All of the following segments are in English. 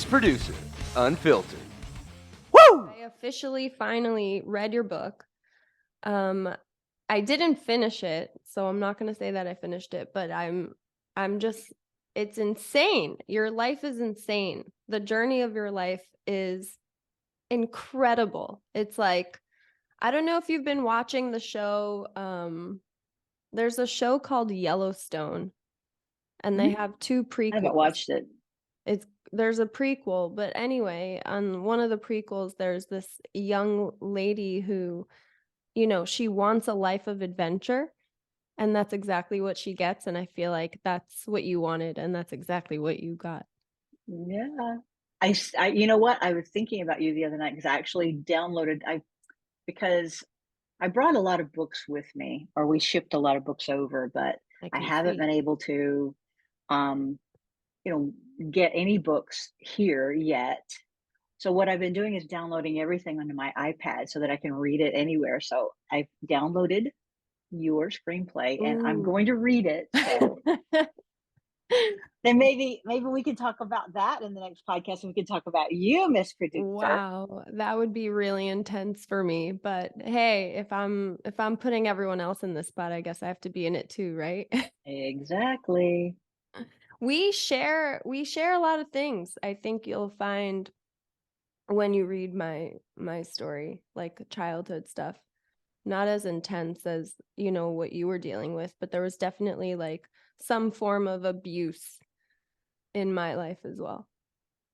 Miss Producer, Unfiltered. Woo! I officially finally read your book. I didn't finish it, so I'm not going to say that I finished it, but I'm just, it's insane. Your life is insane. The journey of your life is incredible. It's like, I don't know if you've been watching the show. There's a show called Yellowstone, and they have two prequels. I haven't watched it. There's a prequel, but anyway, on one of the prequels, there's this young lady who, you know, she wants a life of adventure, and that's exactly what she gets. And I feel like that's what you wanted, and that's exactly what you got. Yeah. I you know what? I was thinking about you the other night because I actually downloaded, because I brought a lot of books with me, or we shipped a lot of books over, but I haven't been able to, get any books here yet. So what I've been doing is downloading everything onto my iPad so that I can read it anywhere. So I've downloaded your screenplay and I'm going to read it. So then maybe we can talk about that in the next podcast, and we can talk about you, Miss Producer. Wow, that would be really intense for me. But hey, if I'm putting everyone else in this spot, I guess I have to be in it too, right? Exactly. We share a lot of things. I think you'll find when you read my story, like childhood stuff, not as intense as, you know, what you were dealing with, but there was definitely like some form of abuse in my life as well.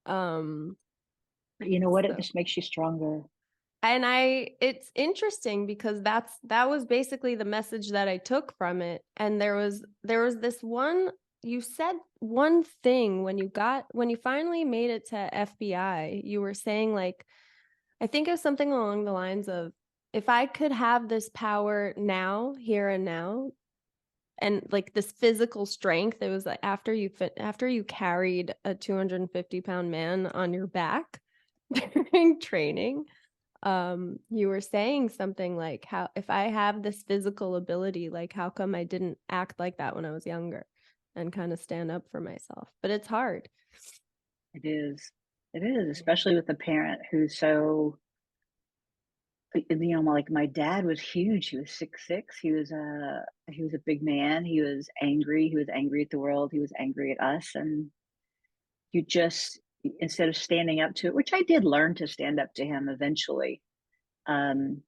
You know what? It just makes you stronger. And it's interesting because that was basically the message that I took from it. And there was this one, you said one thing when you finally made it to FBI, you were saying, like, I think it was something along the lines of, if I could have this power now, here and now, and like this physical strength, it was like after you carried a 250-pound man on your back during training, you were saying something like, how, if I have this physical ability, like, how come I didn't act like that when I was younger and kind of stand up for myself? But it's hard. It is, especially with a parent who's so, like my dad was huge. He was 6'6". He was a big man. He was angry at the world. He was angry at us. And you just, instead of standing up to it, which I did learn to stand up to him eventually, you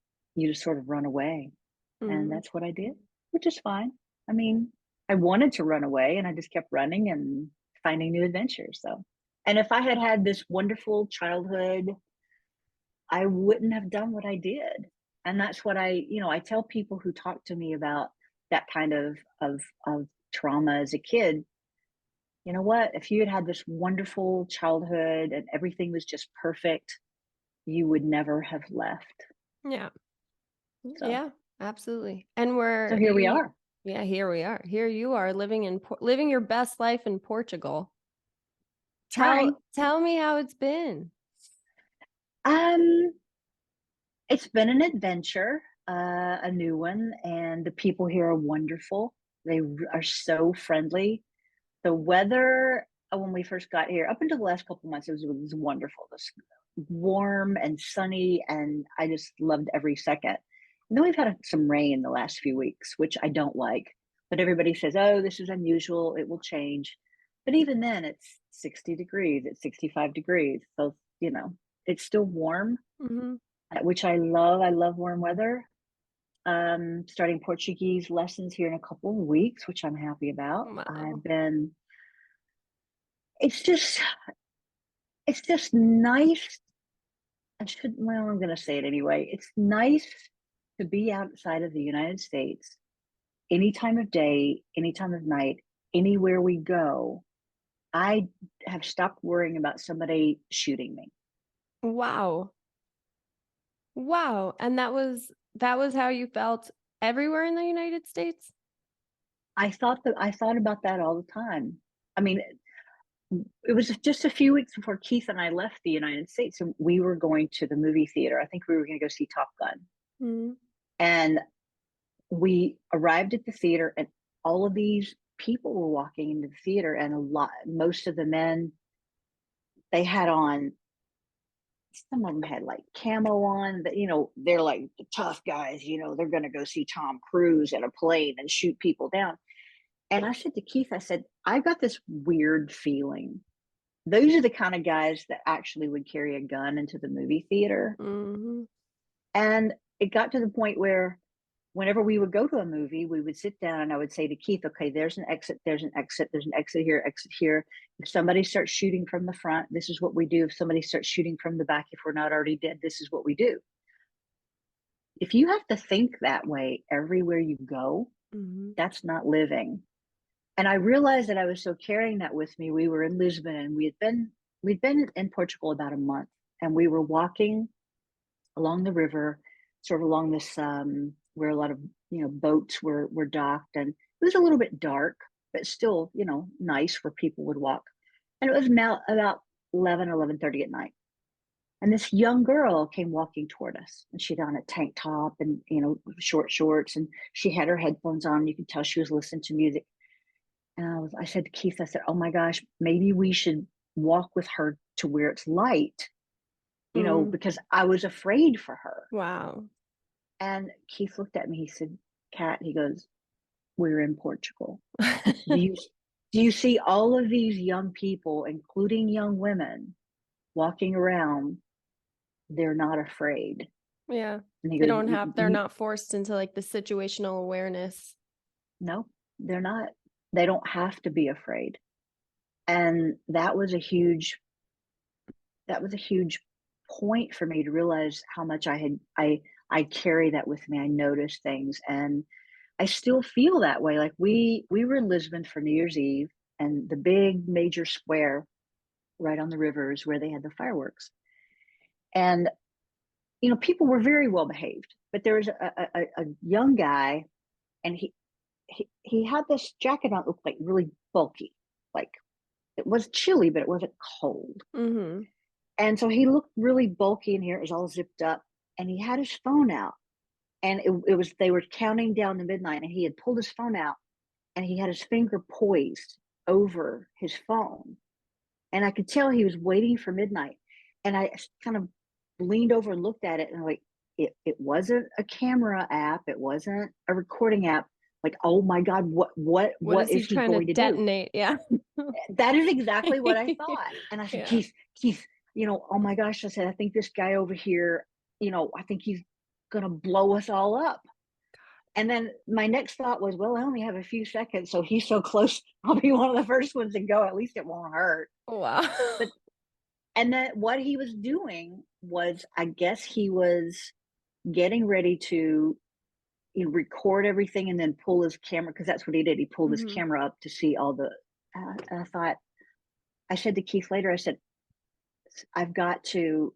just sort of run away. And that's what I did, which is fine. I mean, I wanted to run away and I just kept running and finding new adventures. So, and if I had had this wonderful childhood, I wouldn't have done what I did. And that's what I tell people who talk to me about that kind of trauma as a kid. You know what? If you had had this wonderful childhood and everything was just perfect, you would never have left. Yeah. So, yeah, absolutely. And so here we are. Yeah, here we are. Here you are living your best life in Portugal. Tell me how it's been. It's been an adventure, a new one, and the people here are wonderful. They are so friendly. The weather, when we first got here, up until the last couple of months, it was wonderful. It was warm and sunny, and I just loved every second. And then we've had some rain the last few weeks, which I don't like. But everybody says, "Oh, this is unusual. It will change." But even then, it's 60 degrees. It's 65 degrees. So, it's still warm, which I love. I love warm weather. Starting Portuguese lessons here in a couple of weeks, which I'm happy about. Wow. It's just nice. I'm going to say it anyway. It's nice to be outside of the United States any time of day, any time of night, anywhere we go. I have stopped worrying about somebody shooting me. Wow. And that was how you felt everywhere in the United States? I thought about that all the time. I mean, it was just a few weeks before Keith and I left the United States, and we were going to the movie theater. I think we were going to go see Top Gun. And we arrived at the theater, and all of these people were walking into the theater, and most of the men they had on, some of them had like camo on, that, they're like the tough guys, they're going to go see Tom Cruise in a plane and shoot people down. And I said to Keith, I said, I got this weird feeling. Those are the kind of guys that actually would carry a gun into the movie theater. Mm-hmm. And it got to the point where whenever we would go to a movie, we would sit down and I would say to Keith, okay, there's an exit, there's an exit, there's an exit here, exit here. If somebody starts shooting from the front, this is what we do. If somebody starts shooting from the back, if we're not already dead, this is what we do. If you have to think that way everywhere you go, Mm-hmm. that's not living. And I realized that I was still carrying that with me. We were in Lisbon and we'd been in Portugal about a month, and we were walking along the river, sort of along this where a lot of boats were docked, and it was a little bit dark, but still nice where people would walk. And it was about 11:30 at night, and this young girl came walking toward us, and she had on a tank top and short shorts, and she had her headphones on. You could tell she was listening to music. And I said to Keith, I said, oh my gosh, maybe we should walk with her to where it's light, because I was afraid for her. Wow. And Keith looked at me, he said, Kat, he goes, we're in Portugal. Do you see all of these young people, including young women, walking around? They're not afraid. Yeah. And he They goes, don't have, they're not forced into like the situational awareness. no, they're not. They don't have to be afraid. And that was a huge point for me to realize how much I carry that with me. I notice things, and I still feel that way. Like we were in Lisbon for New Year's Eve, and the big major square right on the river is where they had the fireworks. And people were very well behaved, but there was a young guy, and he had this jacket on that looked like really bulky, like it was chilly, but it wasn't cold. Mm-hmm. And so he looked really bulky in here. It was all zipped up, and he had his phone out, and they were counting down to midnight, and he had pulled his phone out, and he had his finger poised over his phone, and I could tell he was waiting for midnight. And I kind of leaned over and looked at it, and like it wasn't a camera app, it wasn't a recording app. Like, oh my God, what is he trying going to to detonate? do? Yeah. That is exactly what I thought. And I said, Yeah. Keith, oh my gosh, I said, I think this guy over here, I think he's gonna blow us all up. And then my next thought was, well, I only have a few seconds, so he's so close, I'll be one of the first ones to go. At least it won't hurt. Wow. And then what he was doing was, I guess he was getting ready to record everything and then pull his camera, because that's what he did. He pulled his camera up to see all the. And I said to Keith later, I said, I've got to.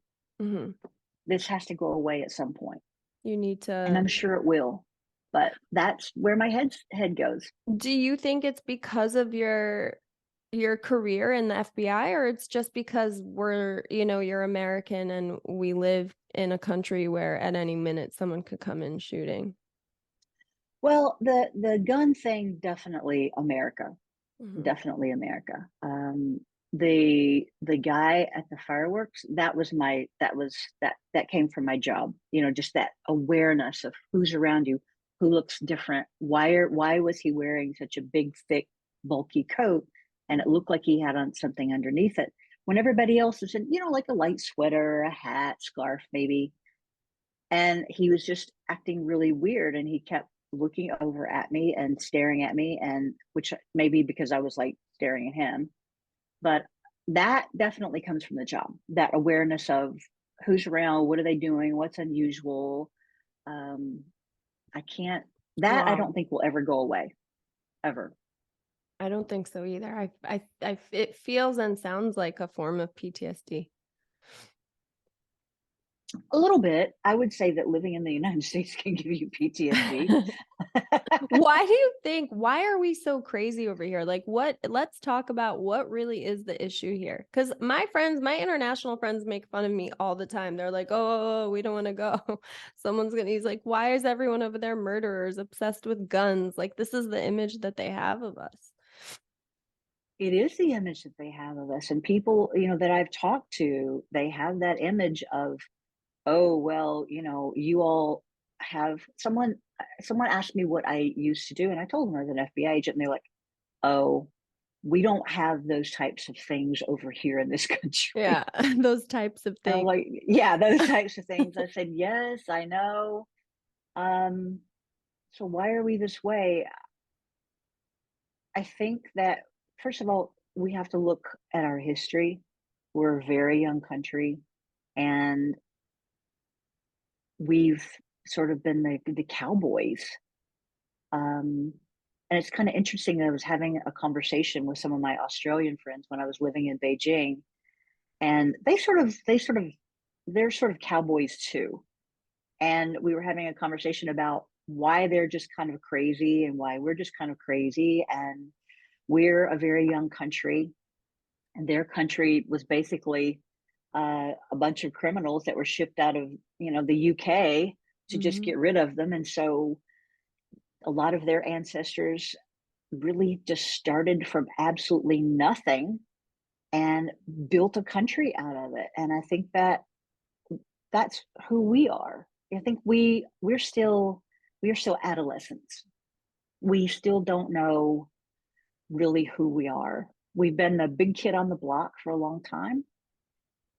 This has to go away at some point. You need to, and I'm sure it will. But that's where my head goes. Do you think it's because of your career in the FBI, or it's just because you're American and we live in a country where at any minute someone could come in shooting? Well, the gun thing, definitely America. Definitely America. The guy at the fireworks, that came from my job. Just that awareness of who's around you, who looks different. Why was he wearing such a big, thick, bulky coat, and it looked like he had on something underneath it, when everybody else was in, like a light sweater, a hat, scarf, maybe. And he was just acting really weird, and he kept looking over at me and staring at me, and which maybe because I was like staring at him. But that definitely comes from the job, that awareness of who's around, what are they doing, what's unusual. I don't think will ever go away, ever. I don't think so either. It feels and sounds like a form of PTSD. A little bit. I would say that living in the United States can give you PTSD. Why are we so crazy over here? Like, let's talk about what really is the issue here. Because my international friends make fun of me all the time. They're like, oh, we don't want to go. He's like, why is everyone over there murderers, obsessed with guns? Like, this is the image that they have of us. It is the image that they have of us, and people, that I've talked to, they have that image of, oh, well, you all have someone asked me what I used to do, and I told them I was an FBI agent, and they're like, oh, we don't have those types of things over here in this country. Yeah, those types of And I'm things. like, yeah, those types of things. I said, yes, I know. So why are we this way? I think that, first of all, we have to look at our history. We're a very young country, and we've sort of been the cowboys. And it's kind of interesting. I was having a conversation with some of my Australian friends when I was living in Beijing, and they're sort of cowboys too. And we were having a conversation about why they're just kind of crazy and why we're just kind of crazy. And we're a very young country, and their country was basically a bunch of criminals that were shipped out of the UK to just get rid of them. And so a lot of their ancestors really just started from absolutely nothing and built a country out of it. And I think that that's who we are. I think we're still adolescents. We still don't know really who we are. We've been the big kid on the block for a long time,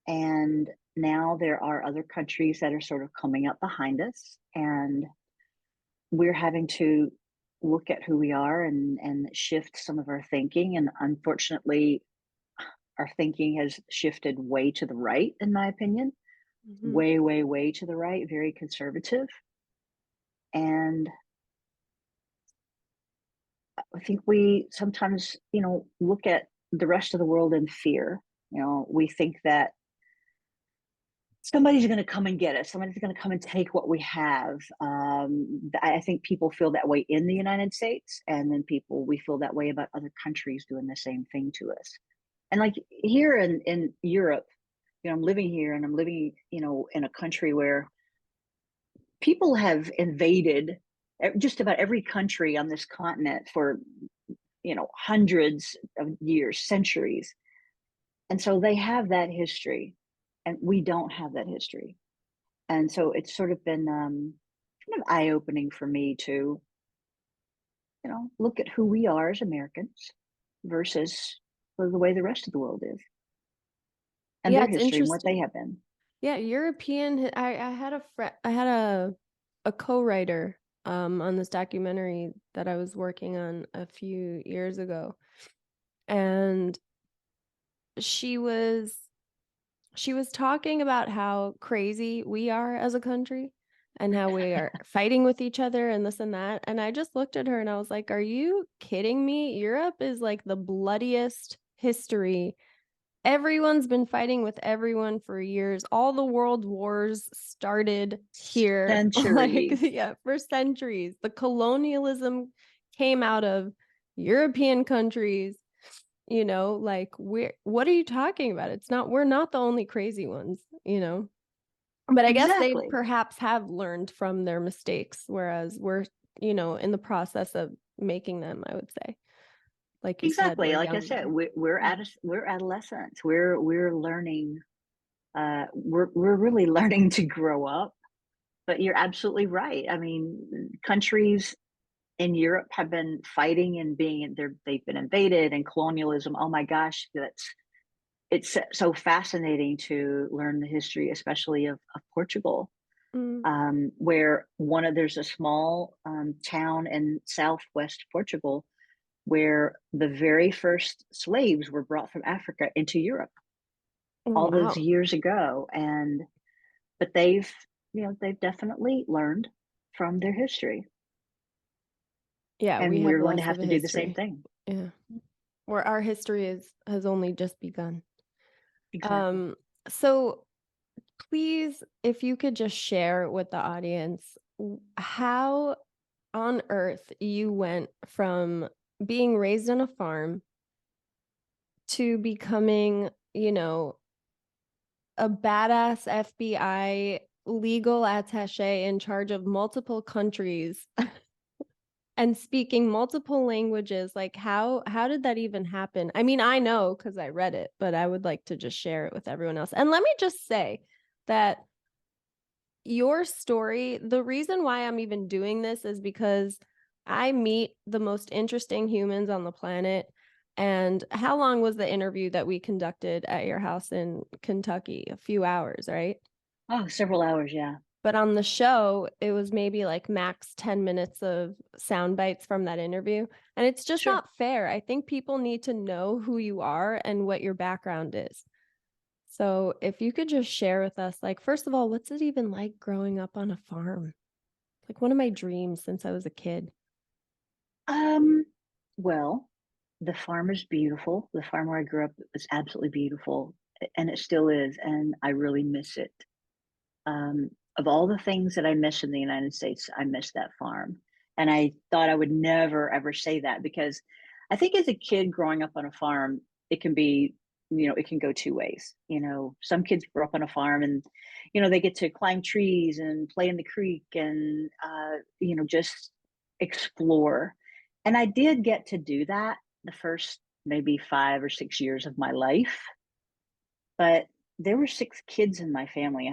and now there are other countries that are sort of coming up behind us, and we're having to look at who we are and shift some of our thinking. And unfortunately, our thinking has shifted way to the right, in my opinion. Way, way, way to the right, very conservative. And I think we sometimes, look at the rest of the world in fear. We think that somebody's going to come and get us. Somebody's going to come and take what we have. I think people feel that way in the United States, and then we feel that way about other countries doing the same thing to us. And like here in Europe, I'm living here, and I'm living, in a country where people have invaded just about every country on this continent for, hundreds of years, centuries. And so they have that history, and we don't have that history. And so it's sort of been kind of eye-opening for me to, look at who we are as Americans versus the way the rest of the world is, and Yeah, their it's history and what they interesting. have been. Yeah, European. I had a co-writer on this documentary that I was working on a few years ago, and she was talking about how crazy we are as a country and how we are fighting with each other and this and that. And I just looked at her and I was like, are you kidding me? Europe is like the bloodiest history. Everyone's been fighting with everyone for years. All the world wars started here. Centuries. Yeah, for centuries. The colonialism came out of European countries. What are you talking about? We're not the only crazy ones, But I guess they Exactly. perhaps have learned from their mistakes, whereas we're, in the process of making them, I would say. Like you said, Exactly. we're Like I said, younger. we're adolescents. We're learning. We're really learning to grow up. But you're absolutely right. I mean, countries in Europe have been fighting and they've been invaded, and colonialism. Oh my gosh, it's so fascinating to learn the history, especially of Portugal, where there's a small town in southwest Portugal where the very first slaves were brought from Africa into Europe Oh, all those wow. years ago. But they've definitely learned from their history. Yeah, we And have we're going to less have of a to do the same history. thing. Yeah. Where our history has only just begun. Exactly. So please, if you could just share with the audience how on earth you went from being raised on a farm to becoming, a badass FBI legal attaché in charge of multiple countries And speaking multiple languages, like how did that even happen? I mean, I know because I read it, but I would like to just share it with everyone else. And let me just say that your story, the reason why I'm even doing this is because I meet the most interesting humans on the planet. And how long was the interview that we conducted at your house in Kentucky? A few hours, right? Oh, several hours, yeah. But on the show, it was maybe like max 10 minutes of sound bites from that interview. And it's just Sure. not fair. I think people need to know who you are and what your background is. So if you could just share with us, like, first of all, what's it even like growing up on a farm? Like one of my dreams since I was a kid. Um, well, the farm is beautiful. The farm where I grew up was absolutely beautiful, and it still is, and I really miss it. Of all the things that I miss in the United States, I miss that farm. And I thought I would never ever say that because I think as a kid growing up on a farm, it can be, it can go two ways. Some kids grow up on a farm and, they get to climb trees and play in the creek and, just explore. And I did get to do that the first maybe 5 or 6 years of my life. But there were 6 kids in my family.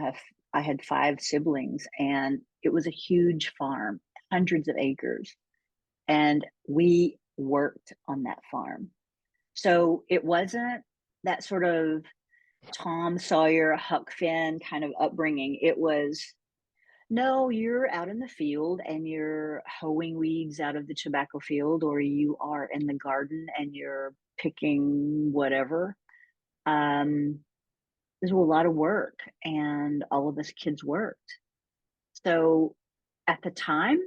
I had 5 siblings, and it was a huge farm, hundreds of acres, and we worked on that farm. So it wasn't that sort of Tom Sawyer, Huck Finn kind of upbringing. It was, no, you're out in the field and you're hoeing weeds out of the tobacco field, or you are in the garden and you're picking whatever. Um, There's a lot of work, and all of us kids worked. So at the time,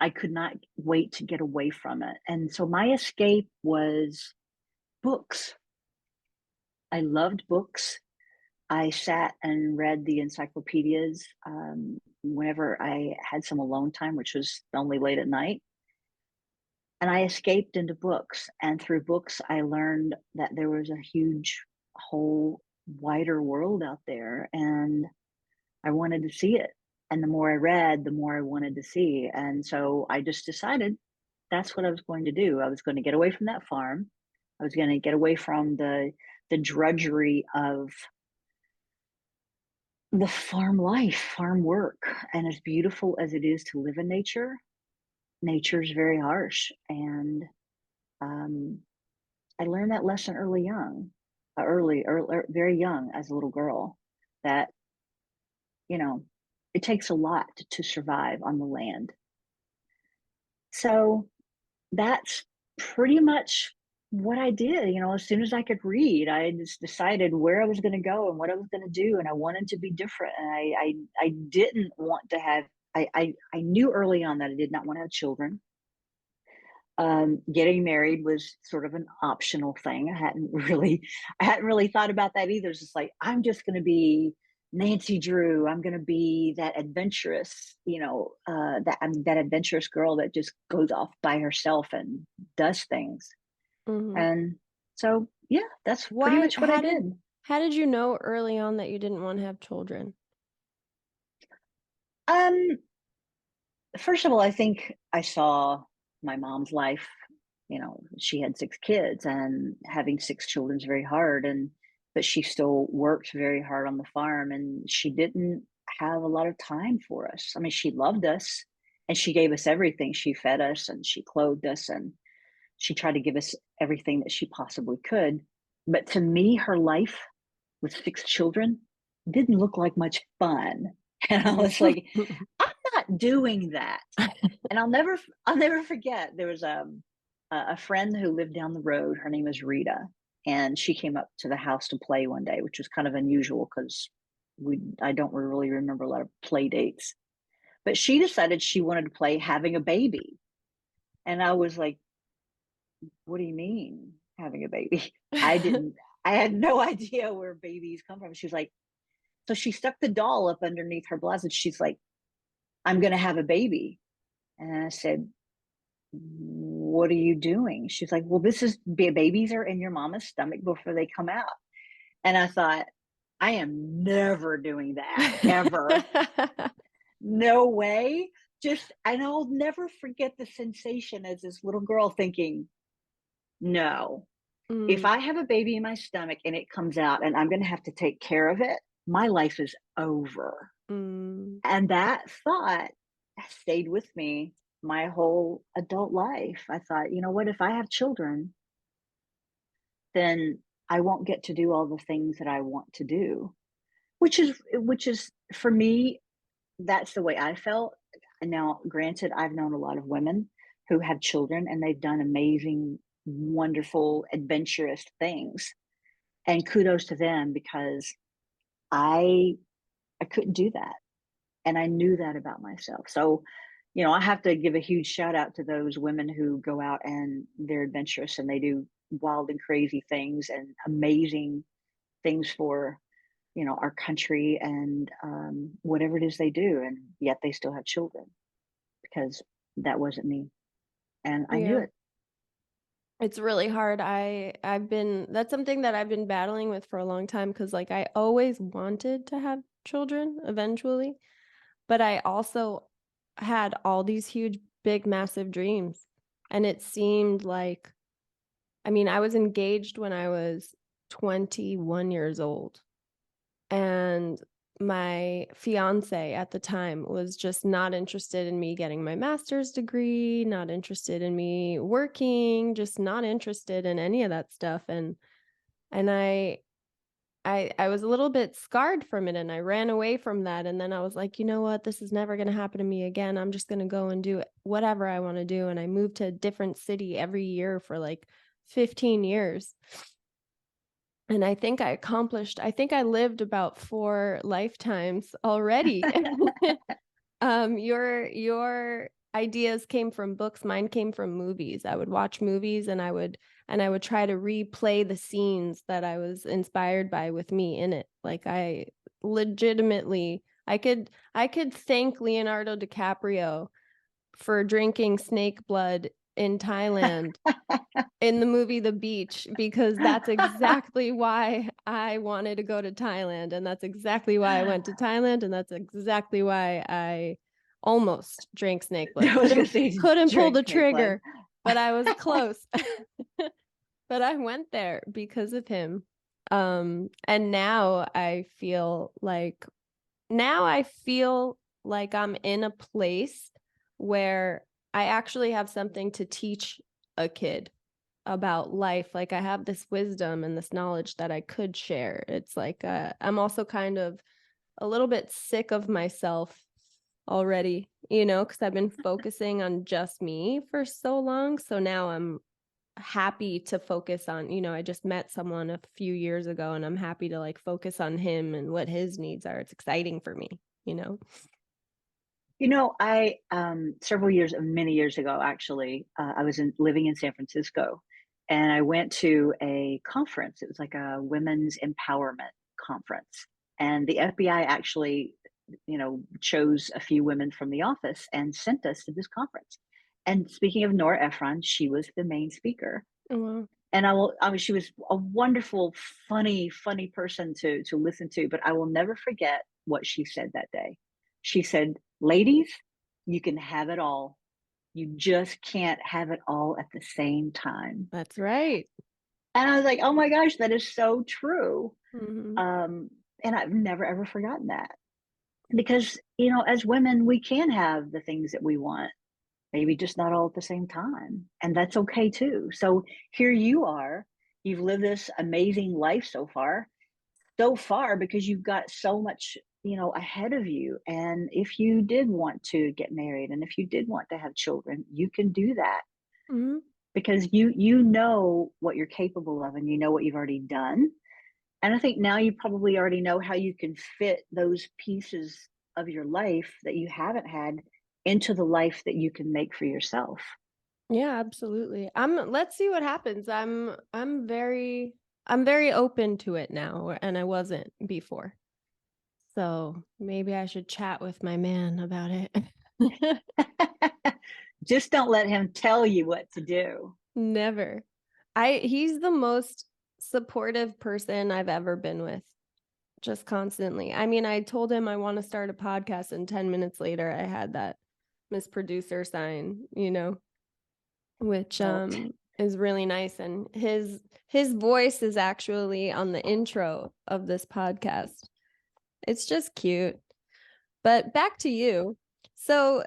I could not wait to get away from it. And so my escape was books. I loved books. I sat and read the encyclopedias whenever I had some alone time, which was only late at night. And I escaped into books. And through books, I learned that there was a huge, whole, wider world out there. And I wanted to see it. And the more I read, the more I wanted to see. And so I just decided that's what I was going to do. I was going to get away from that farm. I was going to get away from the drudgery of the farm life, farm work. And as beautiful as it is to live in nature, nature is very harsh. And um, I learned that lesson very young as a little girl, that you know, it takes a lot to survive on the land. So that's pretty much what I did. As soon as I could read, I just decided where I was going to go and what I was going to do, and I wanted to be different. And I didn't want to have. I knew early on that I did not want to have children. Getting married was sort of an optional thing. I hadn't really thought about that either. It's just like, I'm just going to be Nancy Drew. I'm going to be that adventurous, that adventurous girl that just goes off by herself and does things. Mhm. And so, yeah, that's pretty Why, much what I did. how did you know early on that you didn't want to have children? Um, First of all, I think I saw my mom's life. She had 6 kids, and having 6 children is very hard. But she still worked very hard on the farm, and she didn't have a lot of time for us. I mean, she loved us and she gave us everything. She fed us and she clothed us and she tried to give us everything that she possibly could. But to me, her life with 6 children didn't look like much fun. And I was like, I'm not doing that. And I'll never forget. There was a friend who lived down the road. Her name was Rita, and she came up to the house to play one day, which was kind of unusual because I don't really remember a lot of play dates. But she decided she wanted to play having a baby, and I was like, "What do you mean having a baby?" I didn't. I had no idea where babies come from. She was like, so she stuck the doll up underneath her blouse, and she's like, "I'm going to have a baby." And I said, "What are you doing?" She's like, "Well, babies are in your mama's stomach before they come out." And I thought, I am never doing that ever. No way. and I'll never forget the sensation as this little girl thinking, no, if Mm, I have a baby in my stomach and it comes out and I'm going to have to take care of it, my life is over. mm, And that thought stayed with me my whole adult life. I thought, you know what, if I have children, then I won't get to do all the things that I want to do, which is for me, that's the way I felt. And now, granted, I've known a lot of women who have children and they've done amazing, wonderful, adventurous things. And kudos to them because I I couldn't do that. And I knew that about myself. So, I have to give a huge shout out to those women who go out and they're adventurous and they do wild and crazy things and amazing things for, our country and whatever it is they do. And yet they still have children because that wasn't me. And I knew yeah. it. It's really hard. That's something that I've been battling with for a long time because like I always wanted to have children eventually, but I also had all these huge, big, massive dreams. And it seemed like, I mean, I was engaged when I was 21 years old. And my fiance at the time was just not interested in me getting my master's degree, not interested in me working, just not interested in any of that stuff. And I was a little bit scarred from it and I ran away from that. And then I was like, you know what? This is never going to happen to me again. I'm just going to go and do whatever I want to do. And I moved to a different city every year for like 15 years. And I think I lived about 4 lifetimes already. Your ideas came from books, mine came from movies. I would watch movies and I would try to replay the scenes that I was inspired by with me in it. Like I legitimately I could thank Leonardo DiCaprio for drinking snake blood in Thailand in the movie The Beach because that's exactly why I wanted to go to Thailand and that's exactly why I went to Thailand and that's exactly why I almost drank snake blood. I was going to say, Couldn't pull drink the snake blood. trigger, but I was close. But I went there because of him. And now I feel like I'm in a place where I actually have something to teach a kid about life. Like I have this wisdom and this knowledge that I could share. It's like I'm also kind of a little bit sick of myself already, because I've been focusing on just me for so long. So now I'm happy to focus on, I just met someone a few years ago and I'm happy to like focus on him and what his needs are. It's exciting for me. I many years ago, actually, I was living in San Francisco, and I went to a conference. It was like a women's empowerment conference, and the FBI actually, chose a few women from the office and sent us to this conference. And speaking of Nora Ephron, she was the main speaker. Oh, wow. And she was a wonderful, funny person to listen to. But I will never forget what she said that day. She said, "Ladies, you can have it all. You just can't have it all at the same time." That's right. And I was like, "Oh my gosh, that is so true." Mm-hmm. And I've never ever forgotten that because as women, we can have the things that we want, maybe just not all at the same time. And that's okay too. So here you are, you've lived this amazing life so far because you've got so much, ahead of you. And if you did want to get married and if you did want to have children, you can do that Mm-hmm. because you know what you're capable of and you know what you've already done. And I think now you probably already know how you can fit those pieces of your life that you haven't had into the life that you can make for yourself. Yeah, absolutely. Let's see what happens. I'm very open to it now, and I wasn't before. So maybe I should chat with my man about it. Just don't let him tell you what to do. Never. He's the most supportive person I've ever been with. Just constantly. I mean, I told him I want to start a podcast and 10 minutes later I had that Miss Producer sign, which Well, is really nice. And his voice is actually on the intro of this podcast. It's just cute. But back to you. So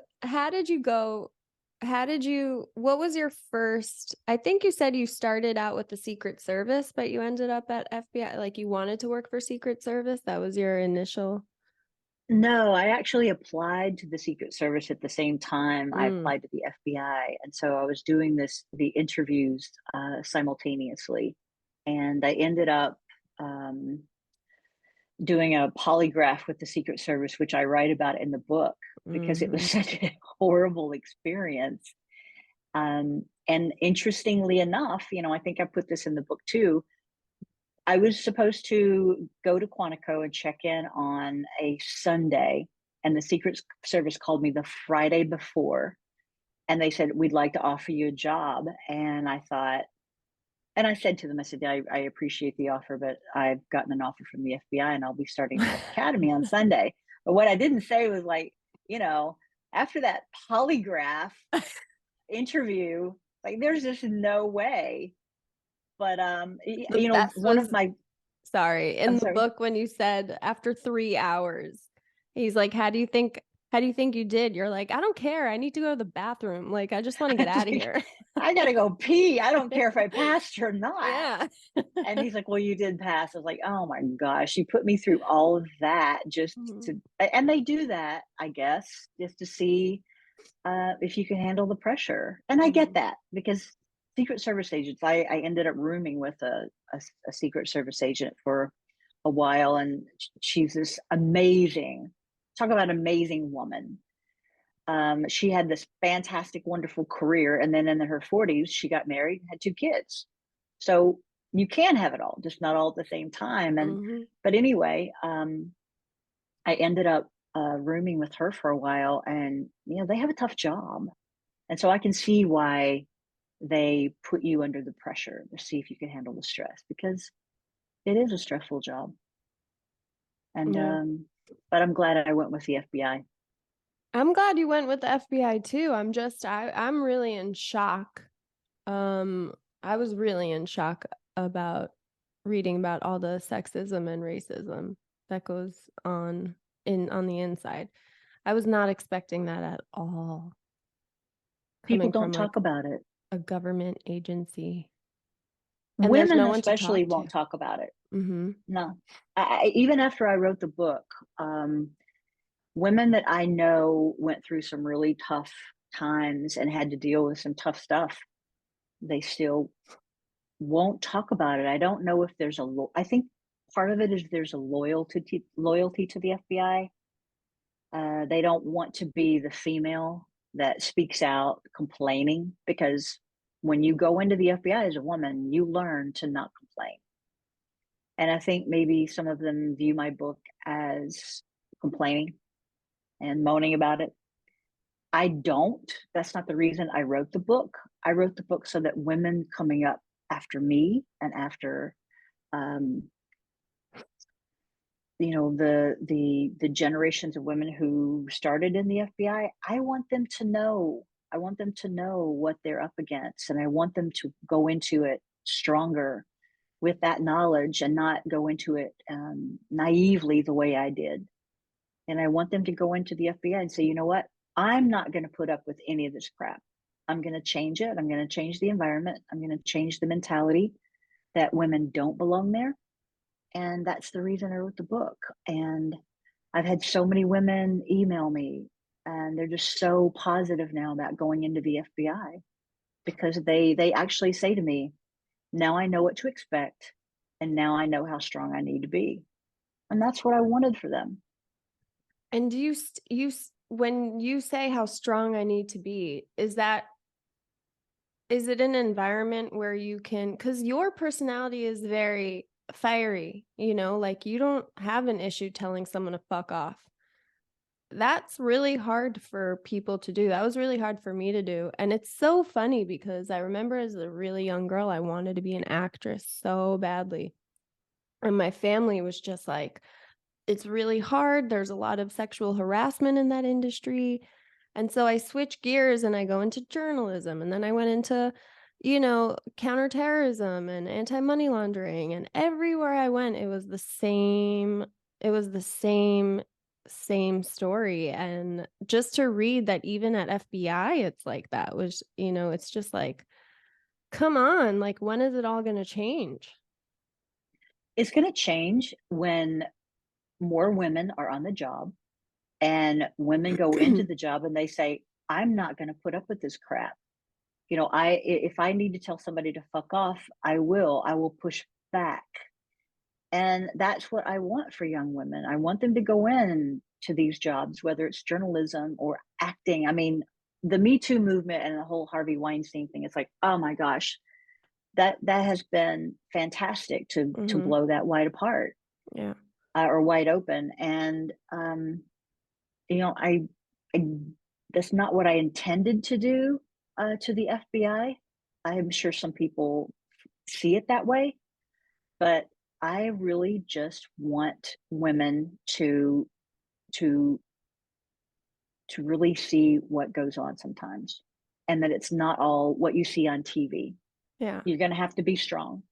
what was your first, I think you said you started out with the Secret Service, but you ended up at FBI, like you wanted to work for Secret Service? That was your initial? no, I actually applied to the Secret Service at the same time I Mm, applied to the FBI. And so I was doing the interviews simultaneously. And I ended up doing a polygraph with the Secret Service, which I write about in the book because it was mhm, such a horrible experience. And interestingly enough, I think I put this in the book too. I was supposed to go to Quantico and check in on a Sunday, and the Secret Service called me the Friday before, and they said, "We'd like to offer you a job." And I thought, and I said to them, I said, I appreciate the offer, but I've gotten an offer from the FBI and I'll be starting the academy on Sunday. But what I didn't say was like, after that polygraph interview, like there's just no way. But The best one of was, my sorry, in I'm the sorry. book when you said after 3 hours, he's like, how do you think you did? You're like, I don't care. I need to go to the bathroom. Like, I just want to get out of here. I gotta go pee. I don't care if I passed or not. Yeah. And he's like, "Well, you did pass." I was like, "Oh my gosh." He put me through all of that just Mhm. to, and they do that, I guess, just to see if you can handle the pressure. And I get Mhm. that because Secret Service agents, I ended up rooming with a Secret Service agent for a while, and she's this amazing, talk about amazing woman. She had this fantastic, wonderful career, and then in her 40s, she got married and had 2 kids. So you can have it all, just not all at the same time. And Mhm. but anyway, I ended up rooming with her for a while, and they have a tough job, and so I can see why they put you under the pressure to see if you can handle the stress because it is a stressful job. And Yeah. but I'm glad I went with the FBI. I'm glad you went with the FBI too. I'm really in shock. Um, I was really in shock about reading about all the sexism and racism that goes on the inside. I was not expecting that at all, People coming don't from talk like about it. a government agency. And there's Women no one to especially talk to. won't talk about it. Mm-hmm. No, even after I wrote the book, women that I know went through some really tough times and had to deal with some tough stuff. They still won't talk about it. I don't know if there's I think part of it is there's a loyalty to the FBI. They don't want to be the female that speaks out complaining because when you go into the FBI as a woman, you learn to not complain. And I think maybe some of them view my book as complaining and moaning about it. I don't. That's not the reason I wrote the book. I wrote the book so that women coming up after me and after um, the generations of women who started in the FBI, I want them to know. I want them to know what they're up against, and I want them to go into it stronger with that knowledge and not go into it naively the way I did. And I want them to go into the FBI and say, you know what? I'm not going to put up with any of this crap. I'm going to change it. I'm going to change the environment. I'm going to change the mentality that women don't belong there. And that's the reason I wrote the book. And I've had so many women email me, and they're just so positive now about going into the FBI because they actually say to me, now I know what to expect, and now I know how strong I need to be. And that's what I wanted for them. And do when you say how strong I need to be, is it an environment where you can, because your personality is very fiery, like you don't have an issue telling someone to fuck off. That's really hard for people to do. That was really hard for me to do. And it's so funny because I remember as a really young girl, I wanted to be an actress so badly. And my family was just like, it's really hard. There's a lot of sexual harassment in that industry. And so I switch gears and I go into journalism, and then I went into, counterterrorism and anti-money laundering, and everywhere I went, it was the same. It was the same story. And just to read that even at FBI, it's like that was, it's just like, come on, like, when is it all going to change? It's going to change when more women are on the job and women go into the job and they say, I'm not going to put up with this crap. If I need to tell somebody to fuck off, I will push back. And that's what I want for young women. I want them to go in to these jobs, whether it's journalism or acting. I mean, the Me Too movement and the whole Harvey Weinstein thing, it's like, oh my gosh, that has been fantastic to Mhm. blow that wide apart, Yeah. or wide open. And I that's not what I intended to do to the FBI. I'm sure some people see it that way, but I really just want women to to really see what goes on sometimes, and that it's not all what you see on TV. Yeah. You're going to have to be strong.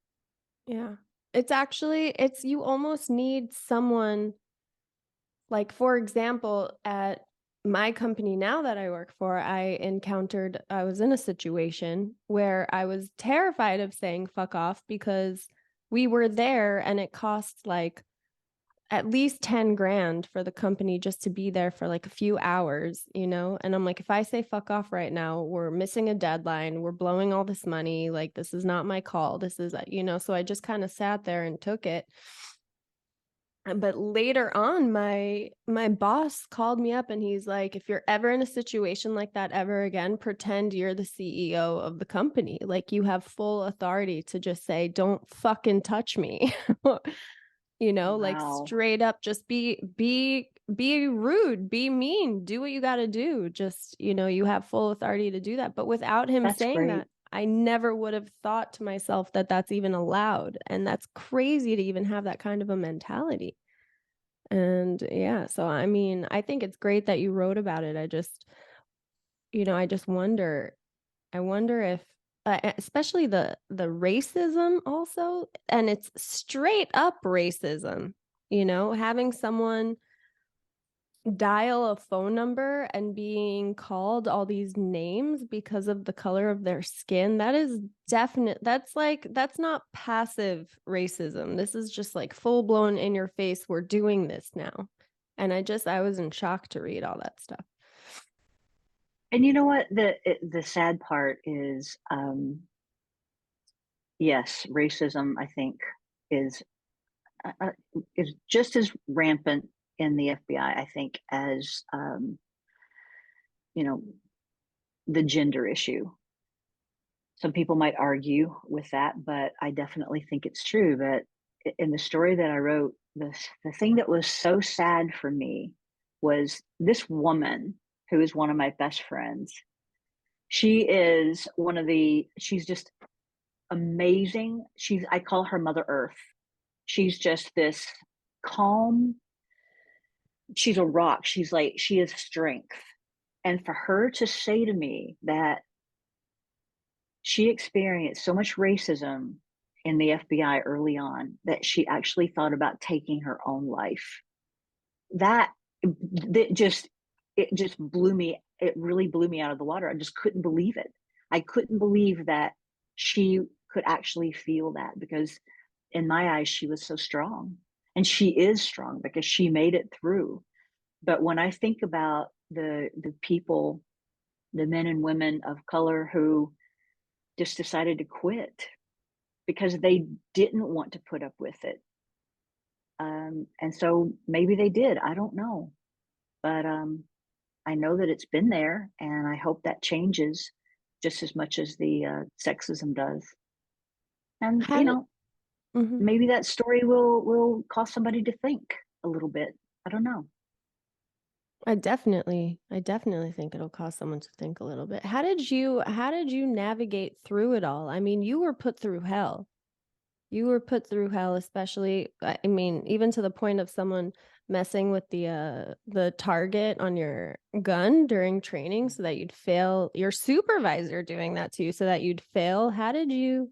Yeah. It's you almost need someone, like, for example, at my company now that I work for, I was in a situation where I was terrified of saying fuck off because we were there and it costs like at least 10 grand for the company just to be there for like a few hours, And I'm like, if I say fuck off right now, we're missing a deadline. We're blowing all this money. Like, this is not my call. This is, so I just kind of sat there and took it. But later on, my boss called me up and he's like, if you're ever in a situation like that ever again, pretend you're the CEO of the company. Like, you have full authority to just say, don't fucking touch me. Like, Wow, straight up, just be rude, be mean, do what you got to do. Just, you have full authority to do that. But without him that's saying great. that, I never would have thought to myself that that's even allowed. And that's crazy to even have that kind of a mentality. And yeah, so I mean, I think it's great that you wrote about it. I just wonder, I wonder if, especially the racism also, and it's straight up racism, having someone dial a phone number and being called all these names because of the color of their skin. That is definite. That's not passive racism. This is just like full blown in your face. We're doing this now. And I was in shock to read all that stuff. And you know what? The sad part is, yes, racism, I think, is is just as rampant in the FBI, I think, as you know, the gender issue. Some people might argue with that, but I definitely think it's true. But in the story that I wrote, the thing that was so sad for me was this woman who is one of my best friends. She's just amazing. I call her Mother Earth. She's just this calm, she's a rock. She is strength. And for her to say to me that she experienced so much racism in the FBI early on that she actually thought about taking her own life. That, that just it just blew me. It really blew me out of the water. I just couldn't believe it. I couldn't believe that she could actually feel that, because in my eyes she was so strong, and she is strong because she made it through. But when I think about the people, the men and women of color who just decided to quit because they didn't want to put up with it. And so maybe they did. I don't know. But I know that it's been there, and I hope that changes just as much as the sexism does. And, How did mhm. maybe that story will cause somebody to think a little bit. I don't know. I definitely think it'll cause someone to think a little bit. How did you navigate through it all? I mean, you were put through hell. You were put through hell, especially, I mean, even to the point of someone messing with the target on your gun during training so that you'd fail, your supervisor doing that to you so that you'd fail. How did you,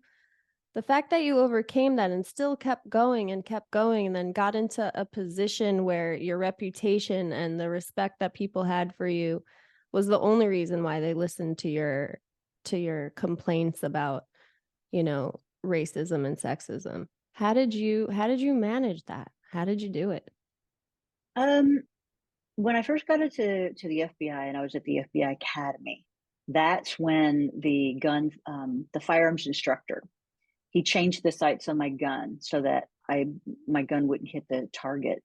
the fact that you overcame that and still kept going and then got into a position where your reputation and the respect that people had for you was the only reason why they listened to your complaints about, you know, racism and sexism. How did you manage that? How did you do it? Um, when I first got into the FBI and I was at the FBI Academy, that's when the firearms instructor, he changed the sights on my gun so that my gun wouldn't hit the target.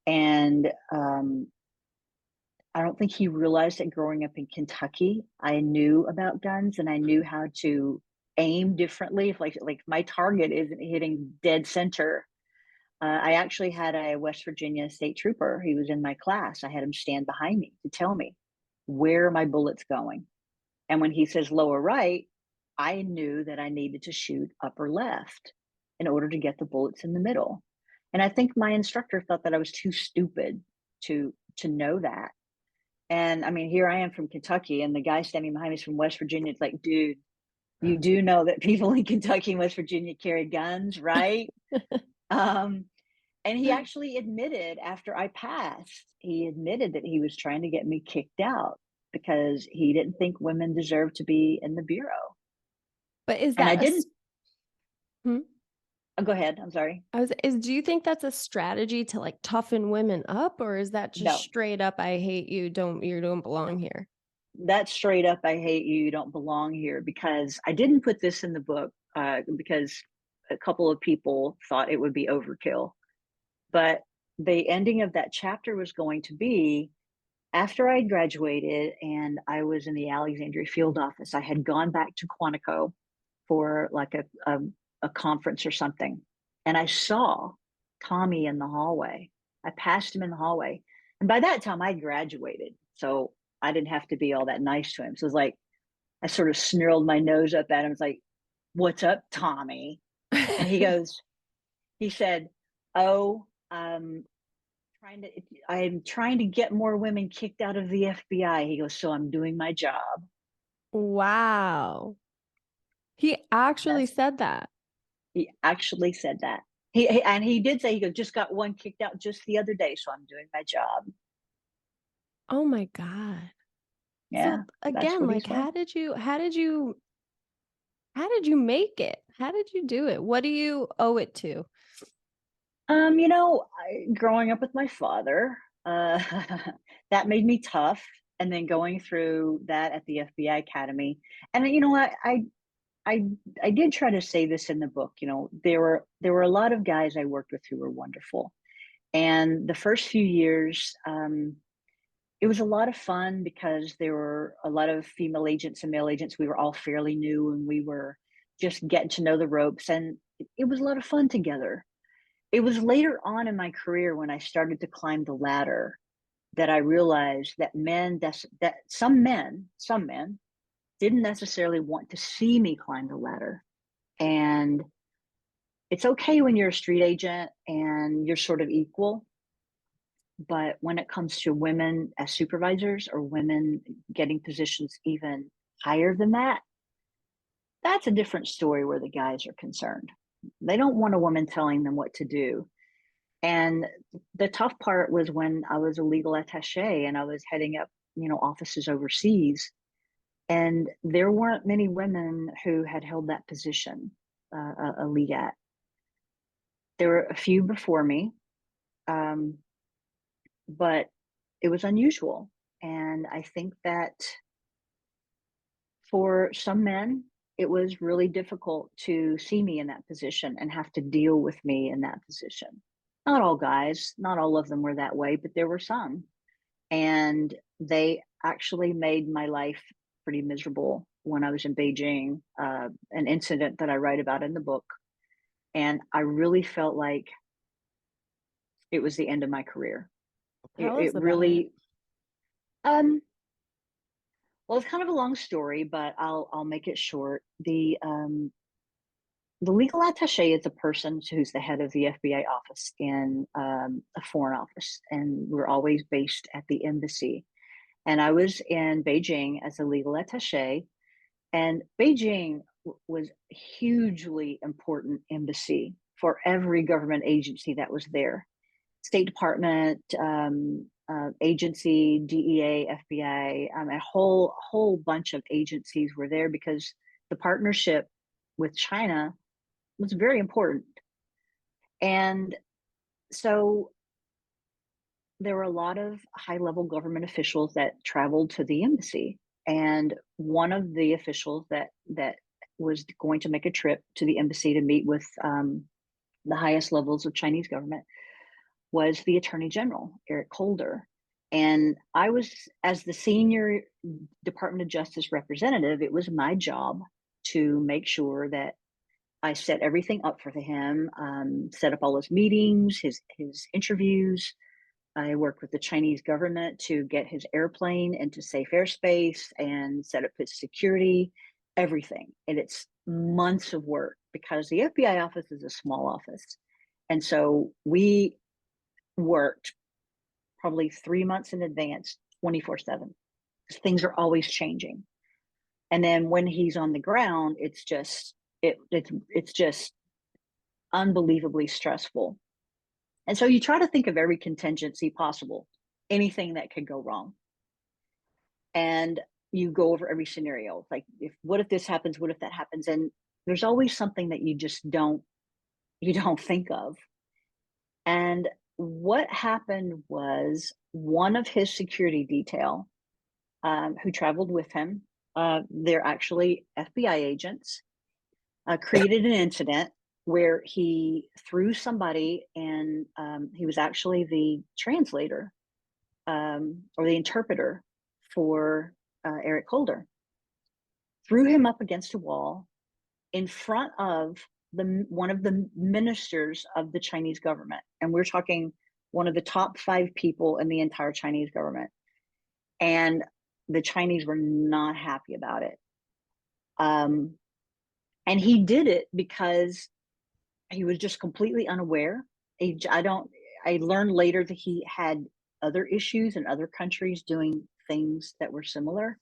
And I don't think he realized that growing up in Kentucky, I knew about guns and I knew how to aim differently. If like my target isn't hitting dead center, I actually had a West Virginia state trooper. He was in my class. I had him stand behind me to tell me where are my bullets going. And when he says lower right, I knew that I needed to shoot upper left in order to get the bullets in the middle. And I think my instructor thought that I was too stupid to know that. And I mean, here I am from Kentucky, and the guy standing behind me is from West Virginia. It's like, dude, you do know that people in Kentucky and West Virginia carry guns, right? um, and he actually admitted after I passed, he admitted that he was trying to get me kicked out because he didn't think women deserved to be in the bureau. But is And I that didn't. Hmm? Oh, go ahead. I'm sorry. Do you think that's a strategy to like toughen women up, or is that just No, straight up, I hate you, you don't belong here? that's straight up. I hate you. You don't belong here, because I didn't put this in the book because a couple of people thought it would be overkill. But the ending of that chapter was going to be after I graduated and I was in the Alexandria field office. I had gone back to Quantico for like a conference or something. And I saw Tommy in the hallway. I passed him in the hallway. And by that time, I graduated. So I didn't have to be all that nice to him. So it was like, I sort of snarled my nose up at him. It's like, what's up, Tommy? And he said, oh, I'm trying to get more women kicked out of the FBI. He goes, so I'm doing my job. Wow. He actually That's said that. He actually said that. He did say, he goes, just got one kicked out just the other day, so I'm doing my job. Oh my God. Yeah, So that's again, what he like said. how did you make it? How did you do it? What do you owe it to? Growing up with my father, uh, that made me tough. And then going through that at the FBI Academy, and you know what, I I did try to say this in the book. You know, there were a lot of guys I worked with who were wonderful, and the first few years, it was a lot of fun because there were a lot of female agents and male agents. We were all fairly new, and we were just getting to know the ropes, and it was a lot of fun together. It was later on in my career when I started to climb the ladder that I realized that some men didn't necessarily want to see me climb the ladder. And it's okay when you're a street agent and you're sort of equal, but when it comes to women as supervisors or women getting positions even higher than that, that's a different story where the guys are concerned. They don't want a woman telling them what to do. And the tough part was when I was a legal attaché and I was heading up, offices overseas. And there weren't many women who had held that position, a lead at. There were a few before me, um, but it was unusual. And I think that for some men, it was really difficult to see me in that position and have to deal with me in that position. Not all guys, not all of them were that way, but there were some. And they actually made my life pretty miserable when I was in Beijing, an incident that I write about in the book. And I really felt like it was the end of my career. It, Tell us it about it. really, well, it's kind of a long story, but I'll make it short. The legal attaché is the person who's the head of the FBI office in a foreign office, and we're always based at the embassy. And I was in Beijing as a legal attaché, and Beijing was a hugely important embassy for every government agency that was there. State Department, agency, DEA, FBI, a whole bunch of agencies were there because the partnership with China was very important. And so there were a lot of high-level government officials that traveled to the embassy. And one of the officials that was going to make a trip to the embassy to meet with the highest levels of Chinese government was the Attorney General, Eric Holder. And I was, as the senior Department of Justice representative, it was my job to make sure that I set everything up for him, set up all his meetings, his interviews. I worked with the Chinese government to get his airplane into safe airspace and set up his security, everything. And it's months of work because the FBI office is a small office. And so we worked probably 3 months in advance, 24/7, because things are always changing. And then when he's on the ground, it's just unbelievably stressful. And so you try to think of every contingency possible, anything that could go wrong. And you go over every scenario, like what if this happens, what if that happens? And there's always something that you just don't think of. And what happened was one of his security detail, who traveled with him, they're actually FBI agents, created an incident where he threw somebody, and he was actually the translator, or the interpreter for Eric Holder, threw him up against a wall in front of one of the ministers of the Chinese government. And we're talking one of the top 5 people in the entire Chinese government. And the Chinese were not happy about it. And he did it because he was just completely unaware. I learned later that he had other issues in other countries doing things that were similar.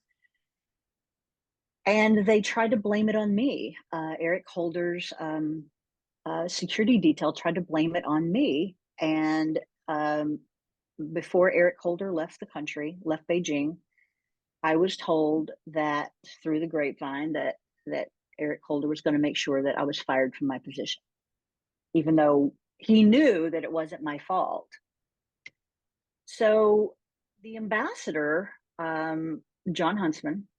And they tried to blame it on me. Eric Holder's security detail tried to blame it on me. And before Eric Holder left the country, left Beijing, I was told that through the grapevine that Eric Holder was going to make sure that I was fired from my position, even though he knew that it wasn't my fault. So the ambassador, John Huntsman,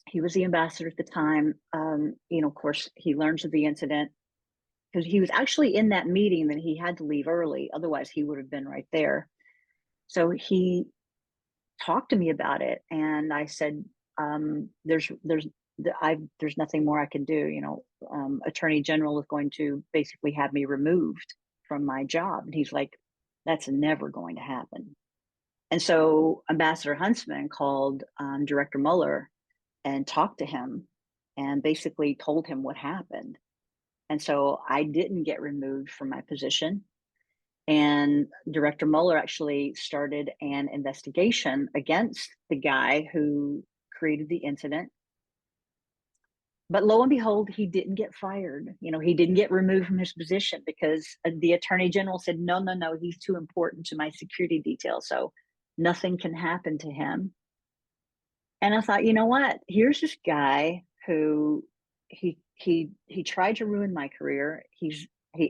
he was the ambassador at the time. Of course, he learns of the incident because he was actually in that meeting that he had to leave early. Otherwise, he would have been right there. So he talked to me about it, and I said, "There's nothing more I can do. Attorney General is going to basically have me removed from my job." And he's like, "That's never going to happen." And so Ambassador Huntsman called Director Mueller and talked to him and basically told him what happened. And so I didn't get removed from my position. And Director Mueller actually started an investigation against the guy who created the incident. But lo and behold, he didn't get fired. He didn't get removed from his position because the Attorney General said, no, he's too important to my security detail. So nothing can happen to him. And I thought, you know what? Here's this guy who he tried to ruin my career.